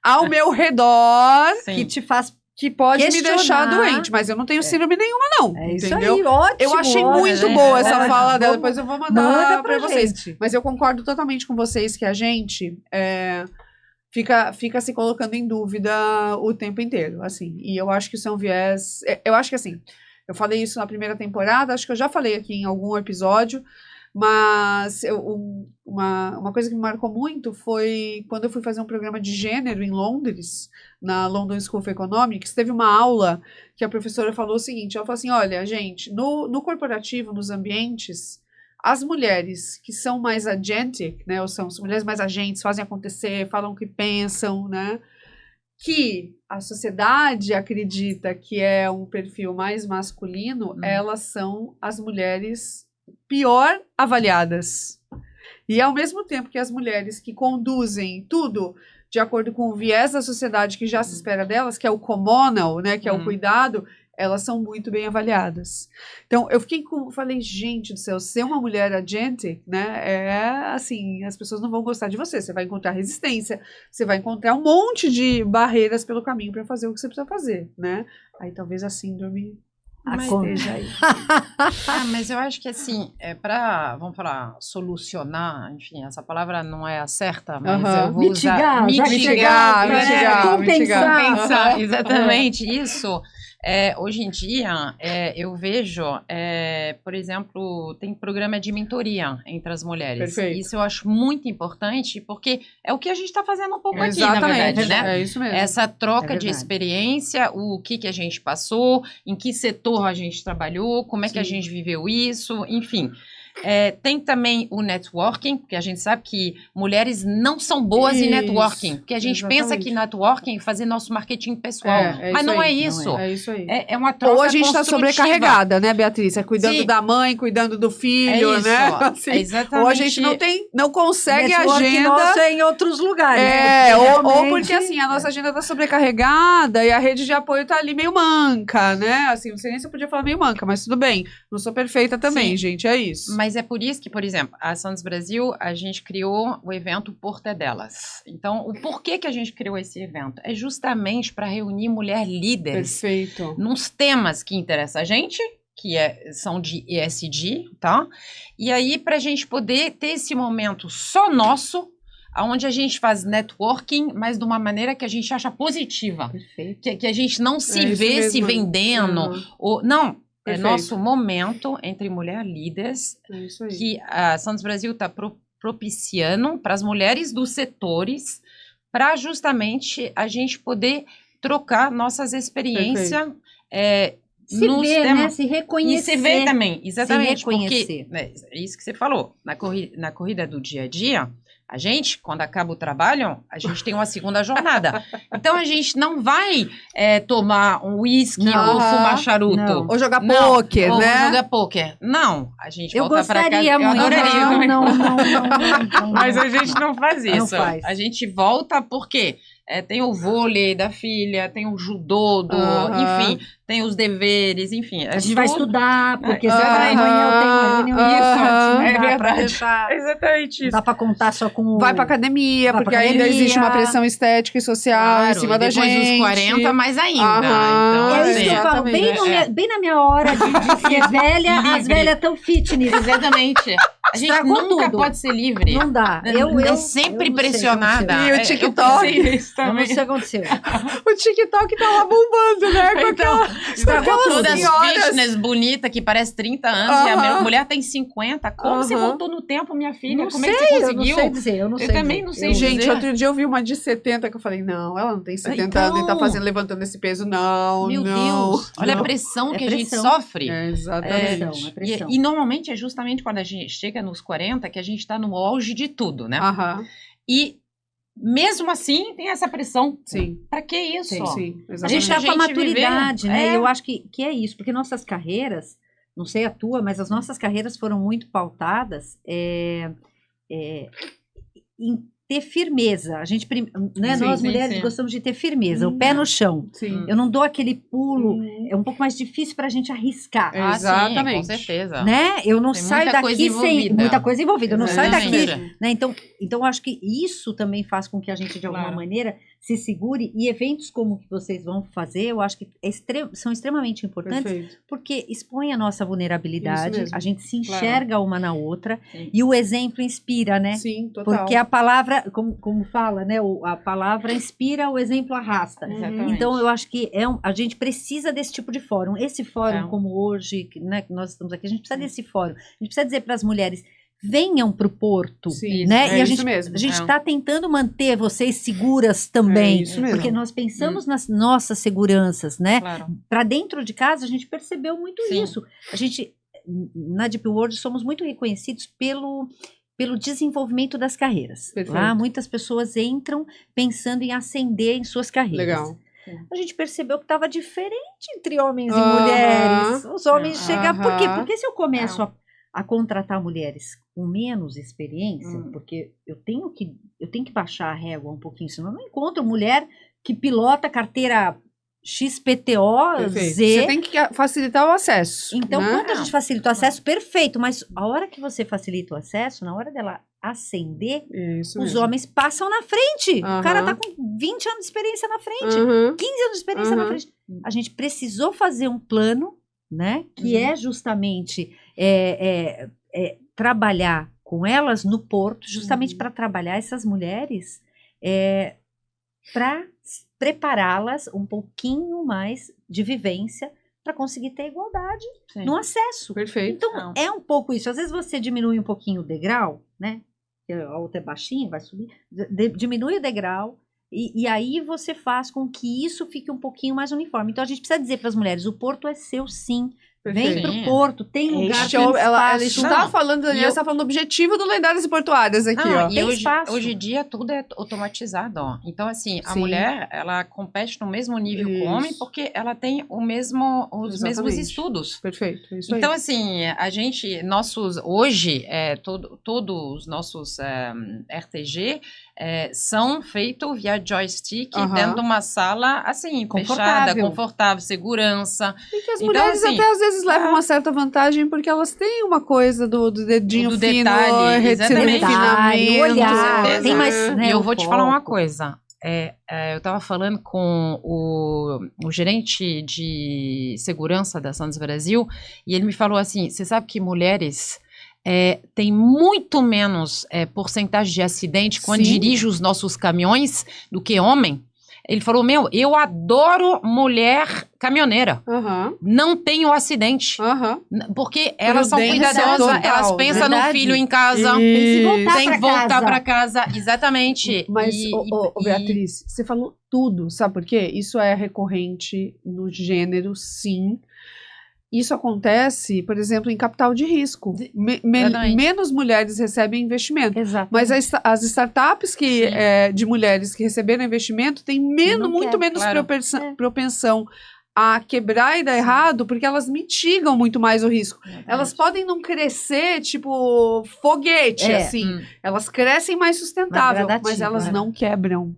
Ao meu redor que te faz... que pode me deixar doente, mas eu não tenho síndrome nenhuma, não. É isso entendeu? aí, ótimo. Eu achei muito boa essa fala dela, depois eu vou mandar pra vocês. Mas eu concordo totalmente com vocês que a gente fica se colocando em dúvida o tempo inteiro, assim. E eu acho que isso é um viés... Eu acho que, assim, eu falei isso na primeira temporada, acho que eu já falei aqui em algum episódio, mas uma coisa que me marcou muito foi quando eu fui fazer um programa de gênero em Londres, na London School of Economics, teve uma aula que a professora falou o seguinte, ela falou assim, olha, gente, no corporativo, nos ambientes, as mulheres que são mais agentic, né, ou são as mulheres mais agentes, fazem acontecer, falam o que pensam, né, que a sociedade acredita que é um perfil mais masculino, elas são as mulheres pior avaliadas. E ao mesmo tempo que as mulheres que conduzem tudo de acordo com o viés da sociedade que já se espera delas, que é o comonal, né, que é o cuidado, elas são muito bem avaliadas. Então, falei, gente do céu, ser uma mulher agentic, né, assim, as pessoas não vão gostar de você vai encontrar resistência, você vai encontrar um monte de barreiras pelo caminho para fazer o que você precisa fazer, né? Aí talvez a síndrome... esteja aí. Mas eu acho que assim, vamos falar, solucionar, enfim, essa palavra não é a certa, mas eu vou usar... Mitigar, compensar, exatamente, isso. Hoje em dia, eu vejo, por exemplo, tem programa de mentoria entre as mulheres. Perfeito. Isso eu acho muito importante, porque é o que a gente está fazendo um pouco aqui, na verdade, né? É isso mesmo. Essa troca de experiência, o que a gente passou, em que setor a gente trabalhou, como é que a gente viveu isso, enfim... tem também o networking, porque a gente sabe que mulheres não são boas em networking, porque a gente pensa que networking é fazer nosso marketing pessoal, mas não é isso. É isso aí. É uma troca ou a gente está sobrecarregada, né, Beatriz? Cuidando da mãe, cuidando do filho, né? Assim, exatamente. Ou a gente não consegue a agenda... nosso é em outros lugares. Ou porque assim, a nossa agenda está sobrecarregada e a rede de apoio está ali meio manca, né? Assim, não sei nem se eu podia falar meio manca, mas tudo bem. Não sou perfeita também, gente, é isso. Mas é por isso que, por exemplo, a Santos Brasil, a gente criou o evento Porta Delas. Então, o porquê que a gente criou esse evento? É justamente para reunir mulher líderes. Perfeito. Nos temas que interessam a gente, que são de ESG, tá? E aí, para a gente poder ter esse momento só nosso, onde a gente faz networking, mas de uma maneira que a gente acha positiva. Perfeito. Que a gente não se vê se vendendo. Não. Perfeito. É nosso momento entre mulheres líderes que a Santos Brasil está propiciando para as mulheres dos setores para justamente a gente poder trocar nossas experiências se ver, né? Se reconhecer. E se ver também, exatamente. Se reconhecer. Porque, é isso que você falou, na corrida do dia a dia, a gente, quando acaba o trabalho, a gente tem uma segunda jornada. Então, a gente não vai tomar um uísque ou fumar charuto. Não. Ou jogar pôquer, né? Ou jogar pôquer. Não, a gente volta para casa. Eu adoraria. Não. Mas a gente não faz isso. Não faz. A gente volta porque tem o vôlei da filha, tem o judô, enfim, tem os deveres, enfim. A gente vai estudar, porque amanhã eu tenho uma reunião. É verdade. Exatamente isso. Não dá pra contar só com... Vai pra academia, porque ainda existe uma pressão estética e social em cima da gente. Depois dos 40, mais ainda. Então, é isso que eu falo, bem na minha hora de ser velha, as velhas tão fitness. Exatamente. A gente nunca pode ser livre. Não dá. É sempre pressionada. E o TikTok. Eu não sei o que aconteceu. O TikTok tá lá bombando, né? Então, todas fitness bonita que parece 30 anos e a mulher tem 50. Como você voltou no tempo, minha filha? Como é que você conseguiu? Eu não sei dizer. Também não sei dizer. Gente, outro dia eu vi uma de 70 que eu falei, não, ela não tem 70 anos e tá levantando esse peso. Não, Meu Deus. Olha a pressão que a gente sofre. Exatamente. É pressão. E normalmente é justamente quando a gente chega nos 40 que a gente tá no auge de tudo, né? E mesmo assim tem essa pressão. Sim. Pra que isso? Sim, a gente tá com a maturidade, né? Eu acho que é isso, porque nossas carreiras, não sei a tua, mas as nossas carreiras foram muito pautadas em ter firmeza. A gente, né, nós mulheres gostamos de ter firmeza, o pé no chão. Sim. Eu não dou aquele pulo, é um pouco mais difícil pra gente arriscar. Exatamente. Sim, com certeza. Né? Eu não saio daqui sem muita coisa envolvida. Eu não saio daqui, né? Então eu acho que isso também faz com que a gente de alguma maneira se segure, e eventos como o que vocês vão fazer, eu acho que são extremamente importantes, porque expõe a nossa vulnerabilidade, a gente se enxerga uma na outra, e o exemplo inspira, né? Sim, total. Porque a palavra, como fala, né? A palavra inspira, o exemplo arrasta. Então, eu acho que a gente precisa desse tipo de fórum. Esse fórum, como hoje, né, que nós estamos aqui, a gente precisa desse fórum. A gente precisa dizer para as mulheres, venham para o porto, né? E a gente está tentando manter vocês seguras também, porque nós pensamos nas nossas seguranças, né? Para dentro de casa a gente percebeu muito isso. A gente na Deep World somos muito reconhecidos pelo desenvolvimento das carreiras. Lá muitas pessoas entram pensando em ascender em suas carreiras. Legal. A gente percebeu que estava diferente entre homens e mulheres. Os homens chegam... Por quê? Porque se eu começo a contratar mulheres com menos experiência, porque eu tenho que baixar a régua um pouquinho, senão eu não encontro mulher que pilota carteira XPTO, Z. Você tem que facilitar o acesso. Então, quando a gente facilita o acesso, perfeito, mas a hora que você facilita o acesso, na hora dela ascender, os homens passam na frente. O cara tá com 20 anos de experiência na frente, 15 anos de experiência na frente. A gente precisou fazer um plano, né, que é justamente trabalhar com elas no porto, justamente para trabalhar essas mulheres, para prepará-las um pouquinho mais de vivência para conseguir ter igualdade no acesso. Perfeito. Então, é um pouco isso. Às vezes você diminui um pouquinho o degrau, né? A outra é baixinha, vai subir. Diminui o degrau e aí você faz com que isso fique um pouquinho mais uniforme. Então, a gente precisa dizer para as mulheres, o porto é seu sim. Vem pro porto, tem lugar, tem espaço. Ela está falando, Daniela está falando do objetivo do Lendários e Portuárias aqui, ó. E hoje em dia tudo é automatizado, ó. Então, assim, a mulher, ela compete no mesmo nível que o homem, porque ela tem os mesmos estudos. Perfeito, isso então, aí. assim, a gente, hoje, todos os nossos RTG são feitos via joystick dentro de uma sala, assim, fechada, confortável, segurança. E que as mulheres até às vezes levam uma certa vantagem, porque elas têm uma coisa do dedinho fino, detalhe, refinamento. Olhar, tem mais, né, e eu vou te falar uma coisa. Eu estava falando com o gerente de segurança da Santos Brasil, e ele me falou assim, você sabe que mulheres... tem muito menos porcentagem de acidente quando dirige os nossos caminhões do que homem. Ele falou, eu adoro mulher caminhoneira. Não tenho acidente. Porque elas são cuidadosas, elas pensam no filho em casa. Tem que voltar para casa. Exatamente. Mas, Beatriz, você falou tudo, sabe por quê? Isso é recorrente no gênero, sim. Isso acontece, por exemplo, em capital de risco. Menos mulheres recebem investimento. Mas as startups de mulheres que receberam investimento têm muito menos propensão a quebrar e dar errado, porque elas mitigam muito mais o risco. Elas podem não crescer, tipo, foguete, assim. Elas crescem mais sustentável, mas elas não quebram.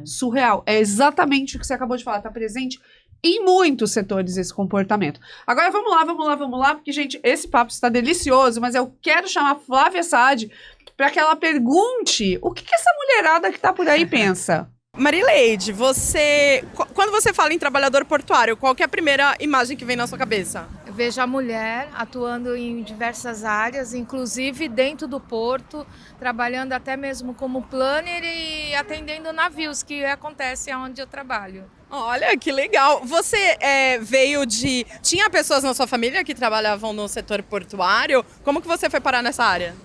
Surreal. É exatamente o que você acabou de falar. Está presente em muitos setores esse comportamento. Agora vamos lá, porque, gente, esse papo está delicioso, mas eu quero chamar a Flávia Saad para que ela pergunte o que essa mulherada que está por aí pensa. Marileide, quando você fala em trabalhador portuário, qual que é a primeira imagem que vem na sua cabeça? Eu vejo a mulher atuando em diversas áreas, inclusive dentro do porto, trabalhando até mesmo como planner e atendendo navios, que acontece onde eu trabalho. Olha, que legal. Você veio de... Tinha pessoas na sua família que trabalhavam no setor portuário? Como que você foi parar nessa área?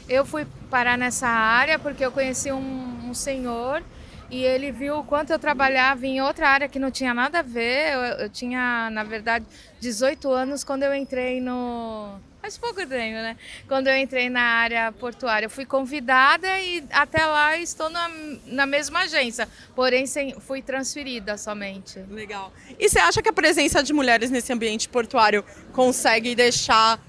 Eu fui parar nessa área porque eu conheci um senhor e ele viu o quanto eu trabalhava em outra área que não tinha nada a ver. Eu tinha, na verdade, 18 anos quando eu entrei no... Faz pouco tempo, né? Quando eu entrei na área portuária. Eu fui convidada e até lá estou na mesma agência, porém fui transferida somente. Legal. E você acha que a presença de mulheres nesse ambiente portuário consegue deixar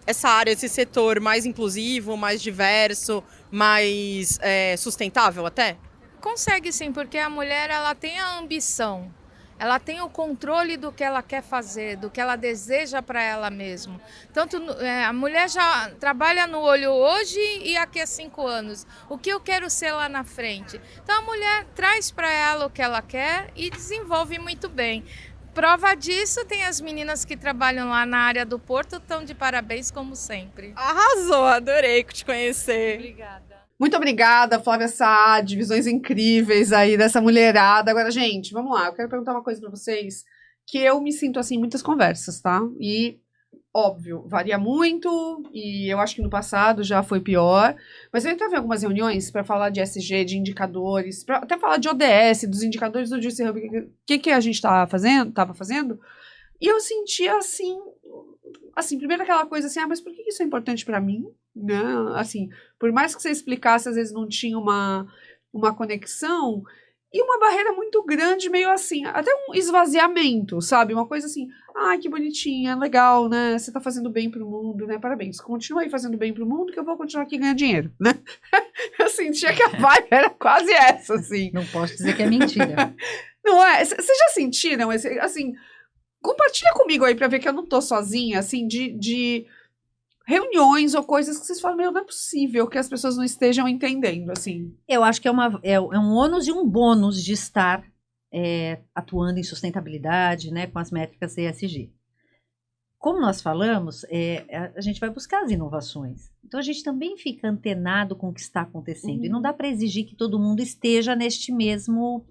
essa área, esse setor mais inclusivo, mais diverso, mais sustentável até? Consegue sim, porque a mulher ela tem a ambição, ela tem o controle do que ela quer fazer, do que ela deseja para ela mesma. Tanto a mulher já trabalha no olho hoje e aqui a 5 anos. O que eu quero ser lá na frente? Então a mulher traz para ela o que ela quer e desenvolve muito bem. Prova disso, tem as meninas que trabalham lá na área do porto, estão de parabéns como sempre. Arrasou, adorei te conhecer. Obrigada. Muito obrigada, Flávia Saad, visões incríveis aí dessa mulherada. Agora, gente, vamos lá, eu quero perguntar uma coisa pra vocês, que eu me sinto assim em muitas conversas, tá? E, óbvio, varia muito, e eu acho que no passado já foi pior, mas eu entrei em algumas reuniões para falar de SG, de indicadores, para até falar de ODS, dos indicadores do Juice Hub, o que a gente tava fazendo, e eu sentia assim, primeiro aquela coisa assim, mas por que isso é importante para mim? Não, assim, por mais que você explicasse, às vezes não tinha uma conexão, e uma barreira muito grande, meio assim, até um esvaziamento, sabe? Uma coisa assim, que bonitinha, legal, né? Você tá fazendo bem pro mundo, né? Parabéns. Continua aí fazendo bem pro mundo que eu vou continuar aqui ganhando dinheiro, né? Eu sentia que a vibe era quase essa, assim. Não posso dizer que é mentira. Não é? Vocês já sentiram, assim, compartilha comigo aí pra ver que eu não tô sozinha, assim, de reuniões ou coisas que vocês falam, meu, não é possível que as pessoas não estejam entendendo, assim. Eu acho que é um ônus e um bônus de estar atuando em sustentabilidade, né, com as métricas ESG. Como nós falamos, a gente vai buscar as inovações. Então, a gente também fica antenado com o que está acontecendo. E não dá para exigir que todo mundo esteja neste mesmo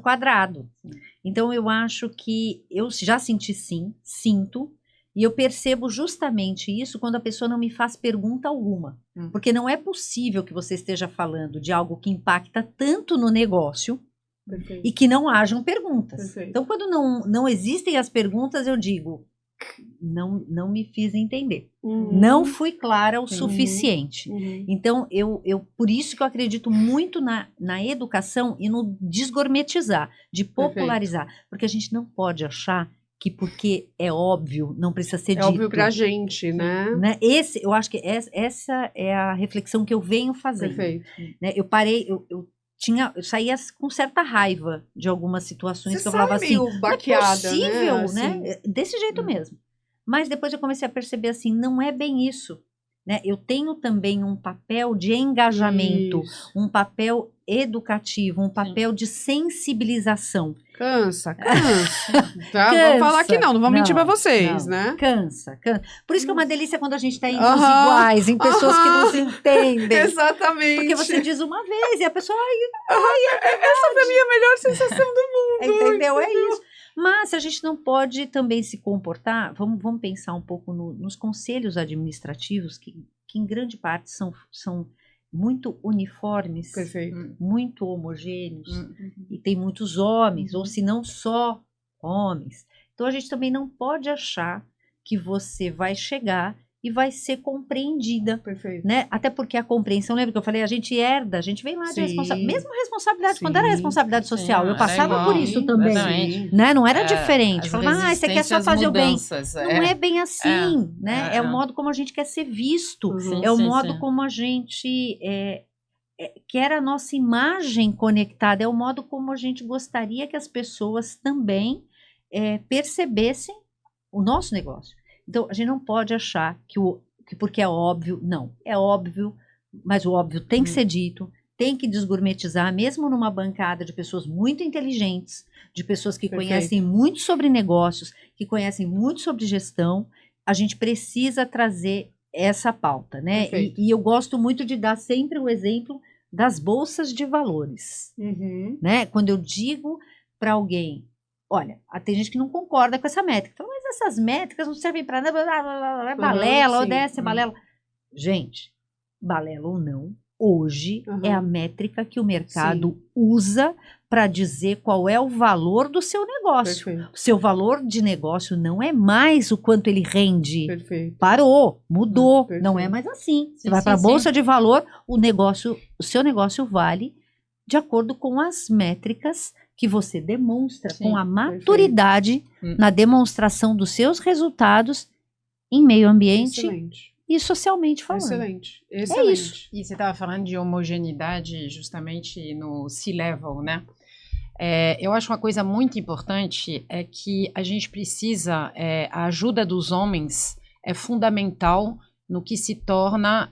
quadrado. Então, eu acho que eu já senti sim, sinto, e eu percebo justamente isso quando a pessoa não me faz pergunta alguma. Porque não é possível que você esteja falando de algo que impacta tanto no negócio e que não hajam perguntas. Então, quando não existem as perguntas, eu digo, não me fiz entender. Não fui clara o suficiente. Então, por isso que eu acredito muito na educação e no desgourmetizar, de popularizar. Porque a gente não pode achar que porque é óbvio, não precisa ser dito. É óbvio pra gente, né? Eu acho que essa é a reflexão que eu venho fazendo. Perfeito. Né? Eu parei, eu saía com certa raiva de algumas situações que eu falava assim, baqueada, não é possível, né? Assim. Né? Desse jeito mesmo. Mas depois eu comecei a perceber assim, não é bem isso. Né? Eu tenho também um papel de engajamento, um papel educativo, um papel de sensibilização. Cansa. Tá? Vamos falar que não vamos mentir pra vocês, né? Cansa. Por isso que é uma delícia quando a gente tá entre os iguais, em pessoas que não se entendem. Exatamente. Porque você diz uma vez e a pessoa... essa pra mim é a melhor sensação do mundo. Entendeu? É isso. Mas a gente não pode também se comportar... Vamos pensar um pouco nos conselhos administrativos, que em grande parte são muito uniformes, muito homogêneos, e tem muitos homens, ou se não só homens. Então a gente também não pode achar que você vai chegar e vai ser compreendida, né? Até porque a compreensão, lembra que eu falei, a gente vem lá de responsabilidade, mesmo responsabilidade, quando era responsabilidade social, eu passava por isso também, né? Não era diferente, falava, você quer só fazer o bem, não é bem assim, né? É o modo como a gente quer ser visto, o modo como a gente quer a nossa imagem conectada, é o modo como a gente gostaria que as pessoas também percebessem o nosso negócio. Então, a gente não pode achar que porque é óbvio, não. É óbvio, mas o óbvio tem que ser dito, tem que desgourmetizar, mesmo numa bancada de pessoas muito inteligentes, de pessoas que conhecem muito sobre negócios, que conhecem muito sobre gestão, a gente precisa trazer essa pauta, né? E eu gosto muito de dar sempre o exemplo das bolsas de valores, né? Quando eu digo para alguém, olha, tem gente que não concorda com essa métrica, fala, mas essas métricas não servem para nada, é balela, ou dessa é balela. Gente, balela ou não, hoje é a métrica que o mercado usa para dizer qual é o valor do seu negócio. O seu valor de negócio não é mais o quanto ele rende. Parou, mudou, não é mais assim. Você vai para a bolsa de valor, o seu negócio vale de acordo com as métricas que você demonstra, com a maturidade na demonstração dos seus resultados em meio ambiente e socialmente falando. Excelente. É isso. E você estava falando de homogeneidade justamente no C-level, né? Eu acho uma coisa muito importante é que a gente precisa, a ajuda dos homens é fundamental no que se torna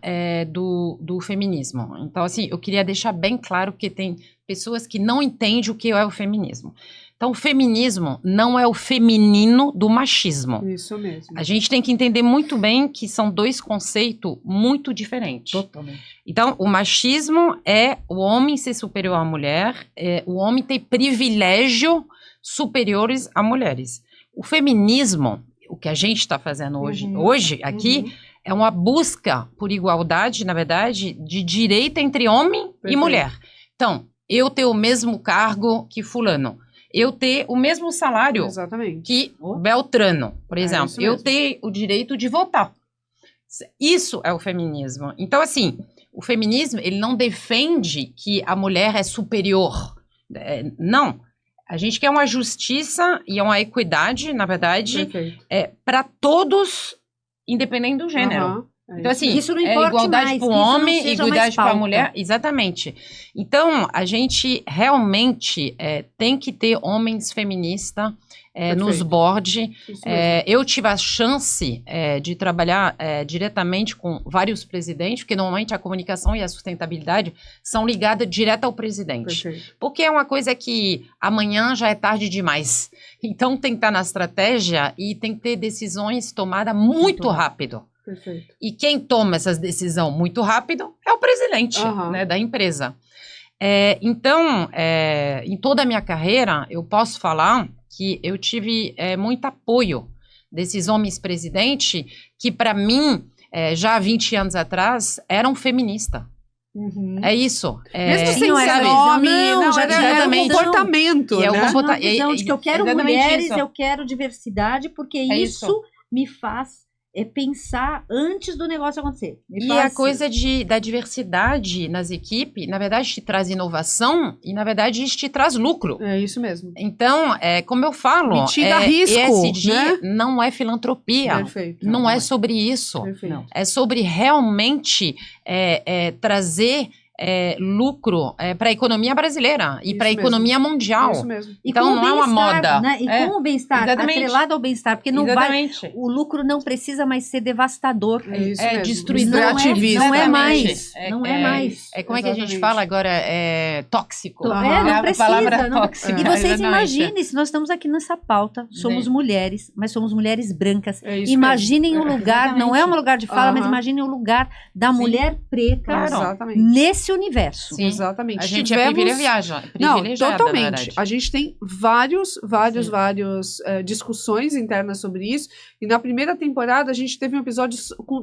do feminismo. Então, assim, eu queria deixar bem claro que tem pessoas que não entendem o que é o feminismo. Então, o feminismo não é o feminino do machismo. Isso mesmo. A gente tem que entender muito bem que são dois conceitos muito diferentes. Totalmente. Então, o machismo é o homem ser superior à mulher, o homem ter privilégios superiores a mulheres. O feminismo, o que a gente está fazendo hoje aqui, é uma busca por igualdade, na verdade, de direito entre homem e mulher. Então, eu ter o mesmo cargo que fulano. Eu ter o mesmo salário que Beltrano, por exemplo. Eu ter o direito de votar. Isso é o feminismo. Então, assim, o feminismo, ele não defende que a mulher é superior. Não. A gente quer uma justiça e uma equidade, na verdade, para todos, independente do gênero. Então, assim, isso não importa igualdade para o homem, igualdade para a mulher. Exatamente. Então, a gente realmente tem que ter homens feministas nos boards. Eu tive a chance de trabalhar diretamente com vários presidentes, porque normalmente a comunicação e a sustentabilidade são ligadas direto ao presidente. Porque é uma coisa que amanhã já é tarde demais. Então, tem que estar na estratégia e tem que ter decisões tomadas muito rápido. E quem toma essas decisões muito rápido é o presidente da empresa. Então, em toda a minha carreira, eu posso falar que eu tive muito apoio desses homens presidentes que, para mim, já há 20 anos atrás, eram feministas. É isso. Mesmo sem ser nome, já era um comportamento. É uma visão de que eu quero mulheres, eu quero diversidade, porque isso me faz pensar antes do negócio acontecer. A coisa da diversidade nas equipes, na verdade, te traz inovação e, na verdade, isso te traz lucro. É isso mesmo. Então, como eu falo, mitiga risco, ESG né? não é filantropia. Perfeito. Não é sobre isso. Perfeito. É sobre realmente trazer lucro para a economia brasileira e para a economia mundial. Isso mesmo. Então não é uma moda. Né? E com o bem-estar, atrelado ao bem-estar, porque não o lucro não precisa mais ser devastador. Destruidor. Não é mais. Não é mais. Como é que a gente fala agora? Tóxico. Não precisa. Palavra tóxica. E vocês imaginem, se nós estamos aqui nessa pauta, somos mulheres, mas somos mulheres brancas. Imaginem o lugar, não é um lugar de fala, mas imaginem o lugar da mulher preta nesse universo. Sim. Exatamente. A gente é privilegiada. Não, totalmente. A gente tem vários discussões internas sobre isso. E na primeira temporada a gente teve um episódio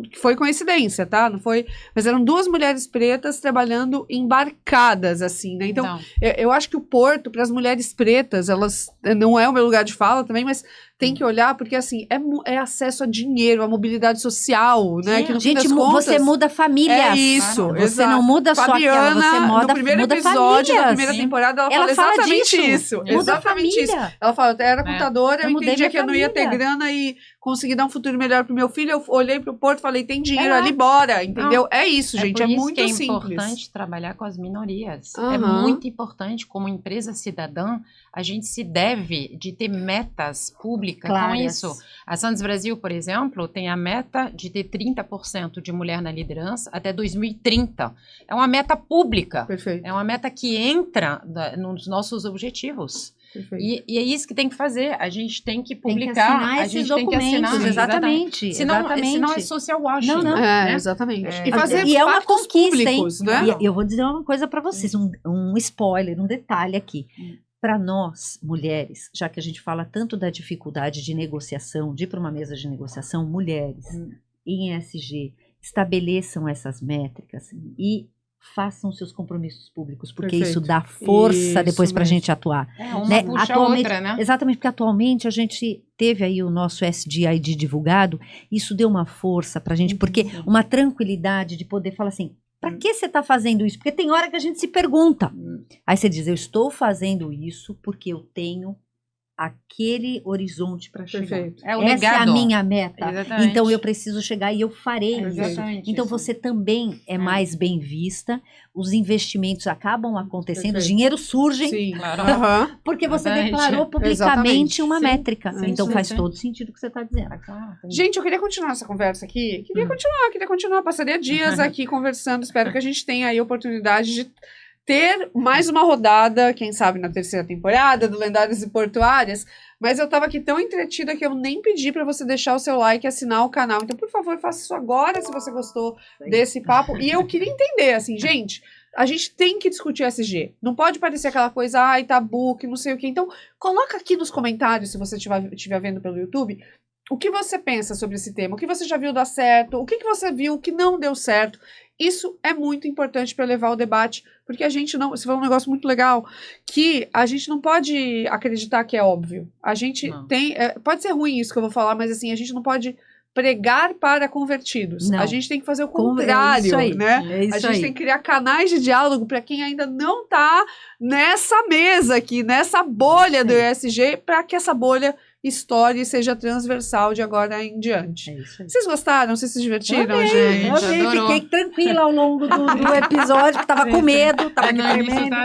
que foi coincidência, tá? Não foi, mas eram duas mulheres pretas trabalhando embarcadas, assim, né? Então, eu acho que o Porto, para as mulheres pretas, elas não é o meu lugar de fala também, mas tem que olhar, porque assim, é acesso a dinheiro, a mobilidade social, né? Que no fim das contas, você muda famílias. É isso. Você não muda só Fabiana, aquela, você no primeiro muda episódio, famílias. na primeira temporada, ela fala exatamente isso. Muda Exatamente isso. Ela fala, eu era contadora, eu entendia que eu não ia ter família. grana e conseguir dar um futuro melhor pro meu filho, eu olhei pro Porto e falei, tem dinheiro ali, bora, entendeu? É isso, gente, é muito simples. É importante trabalhar com as minorias. É muito importante, como empresa cidadã, a gente se deve de ter metas públicas com isso. A Santos Brasil, por exemplo, tem a meta de ter 30% de mulher na liderança até 2030. É uma meta meta pública. Perfeito. É uma meta que entra nos nossos objetivos. E é isso que tem que fazer. A gente tem que publicar, a gente tem que assinar. Exatamente. Senão é social washing. Não. Né? Exatamente. E fazer é uma conquista, públicos, né? E eu vou dizer uma coisa para vocês, um spoiler, um detalhe aqui. Para nós, mulheres, já que a gente fala tanto da dificuldade de negociação, de ir para uma mesa de negociação, mulheres em ESG estabeleçam essas métricas e façam seus compromissos públicos, porque isso dá força depois para a gente atuar. Uma puxa a outra, né? Exatamente, porque atualmente a gente teve aí o nosso SDID divulgado, isso deu uma força para a gente, porque uma tranquilidade de poder falar assim, para que você está fazendo isso? Porque tem hora que a gente se pergunta. Aí você diz, eu estou fazendo isso porque eu tenho aquele horizonte para chegar. Perfeito. É o Essa legado. é a minha meta. Exatamente. Então eu preciso chegar e eu farei isso. Exatamente Então isso. você também é mais bem vista, os investimentos acabam acontecendo, o Perfeito. dinheiro surge, Sim. Claro. porque você Exatamente. declarou publicamente Exatamente. uma Sim. métrica. Sim, Então sim, faz sim. todo sentido o que você está dizendo. Gente, eu queria continuar essa conversa aqui. Queria continuar. Passaria dias aqui conversando. Espero que a gente tenha aí a oportunidade de ter mais uma rodada, quem sabe na 3ª temporada do Lendárias e Portuárias. Mas eu tava aqui tão entretida que eu nem pedi pra você deixar o seu like e assinar o canal. Então, por favor, faça isso agora se você gostou desse papo. E eu queria entender, assim, gente, a gente tem que discutir SG. Não pode parecer aquela coisa, ai, tabu, que não sei o quê. Então, coloca aqui nos comentários, se você estiver vendo pelo YouTube, o que você pensa sobre esse tema. O que você já viu dar certo, o que você viu que não deu certo. Isso é muito importante para levar o debate, porque a gente não... Você falou um negócio muito legal, que a gente não pode acreditar que é óbvio. A gente tem... pode ser ruim isso que eu vou falar, mas assim, a gente não pode pregar para convertidos. Não. A gente tem que fazer o contrário, é isso aí, né? É isso A gente aí. tem que criar canais de diálogo para quem ainda não está nessa mesa aqui, nessa bolha do ESG, para que essa bolha estoure e seja transversal de agora em diante. É isso aí. Vocês gostaram? Vocês se divertiram, Amei, gente? Adorou. fiquei tranquila ao longo do episódio, que tava com medo, tava aqui tremendo.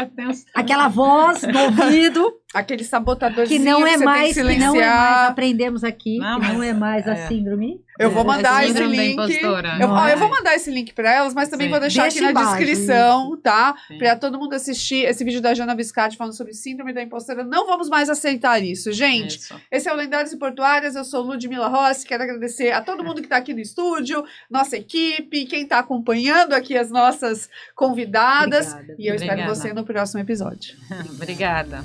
Aquela voz no ouvido, Aquele sabotadorzinho que não é você mais, tem que que não é mais, silenciar. aprendemos aqui, Não, que não mas- é mais a síndrome. Eu vou mandar esse síndrome da link. impostora. Eu vou mandar esse link para elas, mas também Sim. vou deixar Deixa aqui na embaixo, descrição, tá? Sim. Para todo mundo assistir esse vídeo da Jana Viscardi falando sobre síndrome da impostora. Não vamos mais aceitar isso, gente. Isso. Esse é o Lendários e Portuárias, eu sou Ludmila Rossi, quero agradecer a todo mundo que está aqui no estúdio, nossa equipe, quem está acompanhando aqui as nossas convidadas. Obrigada. E eu espero Obrigada. você no próximo episódio. Obrigada.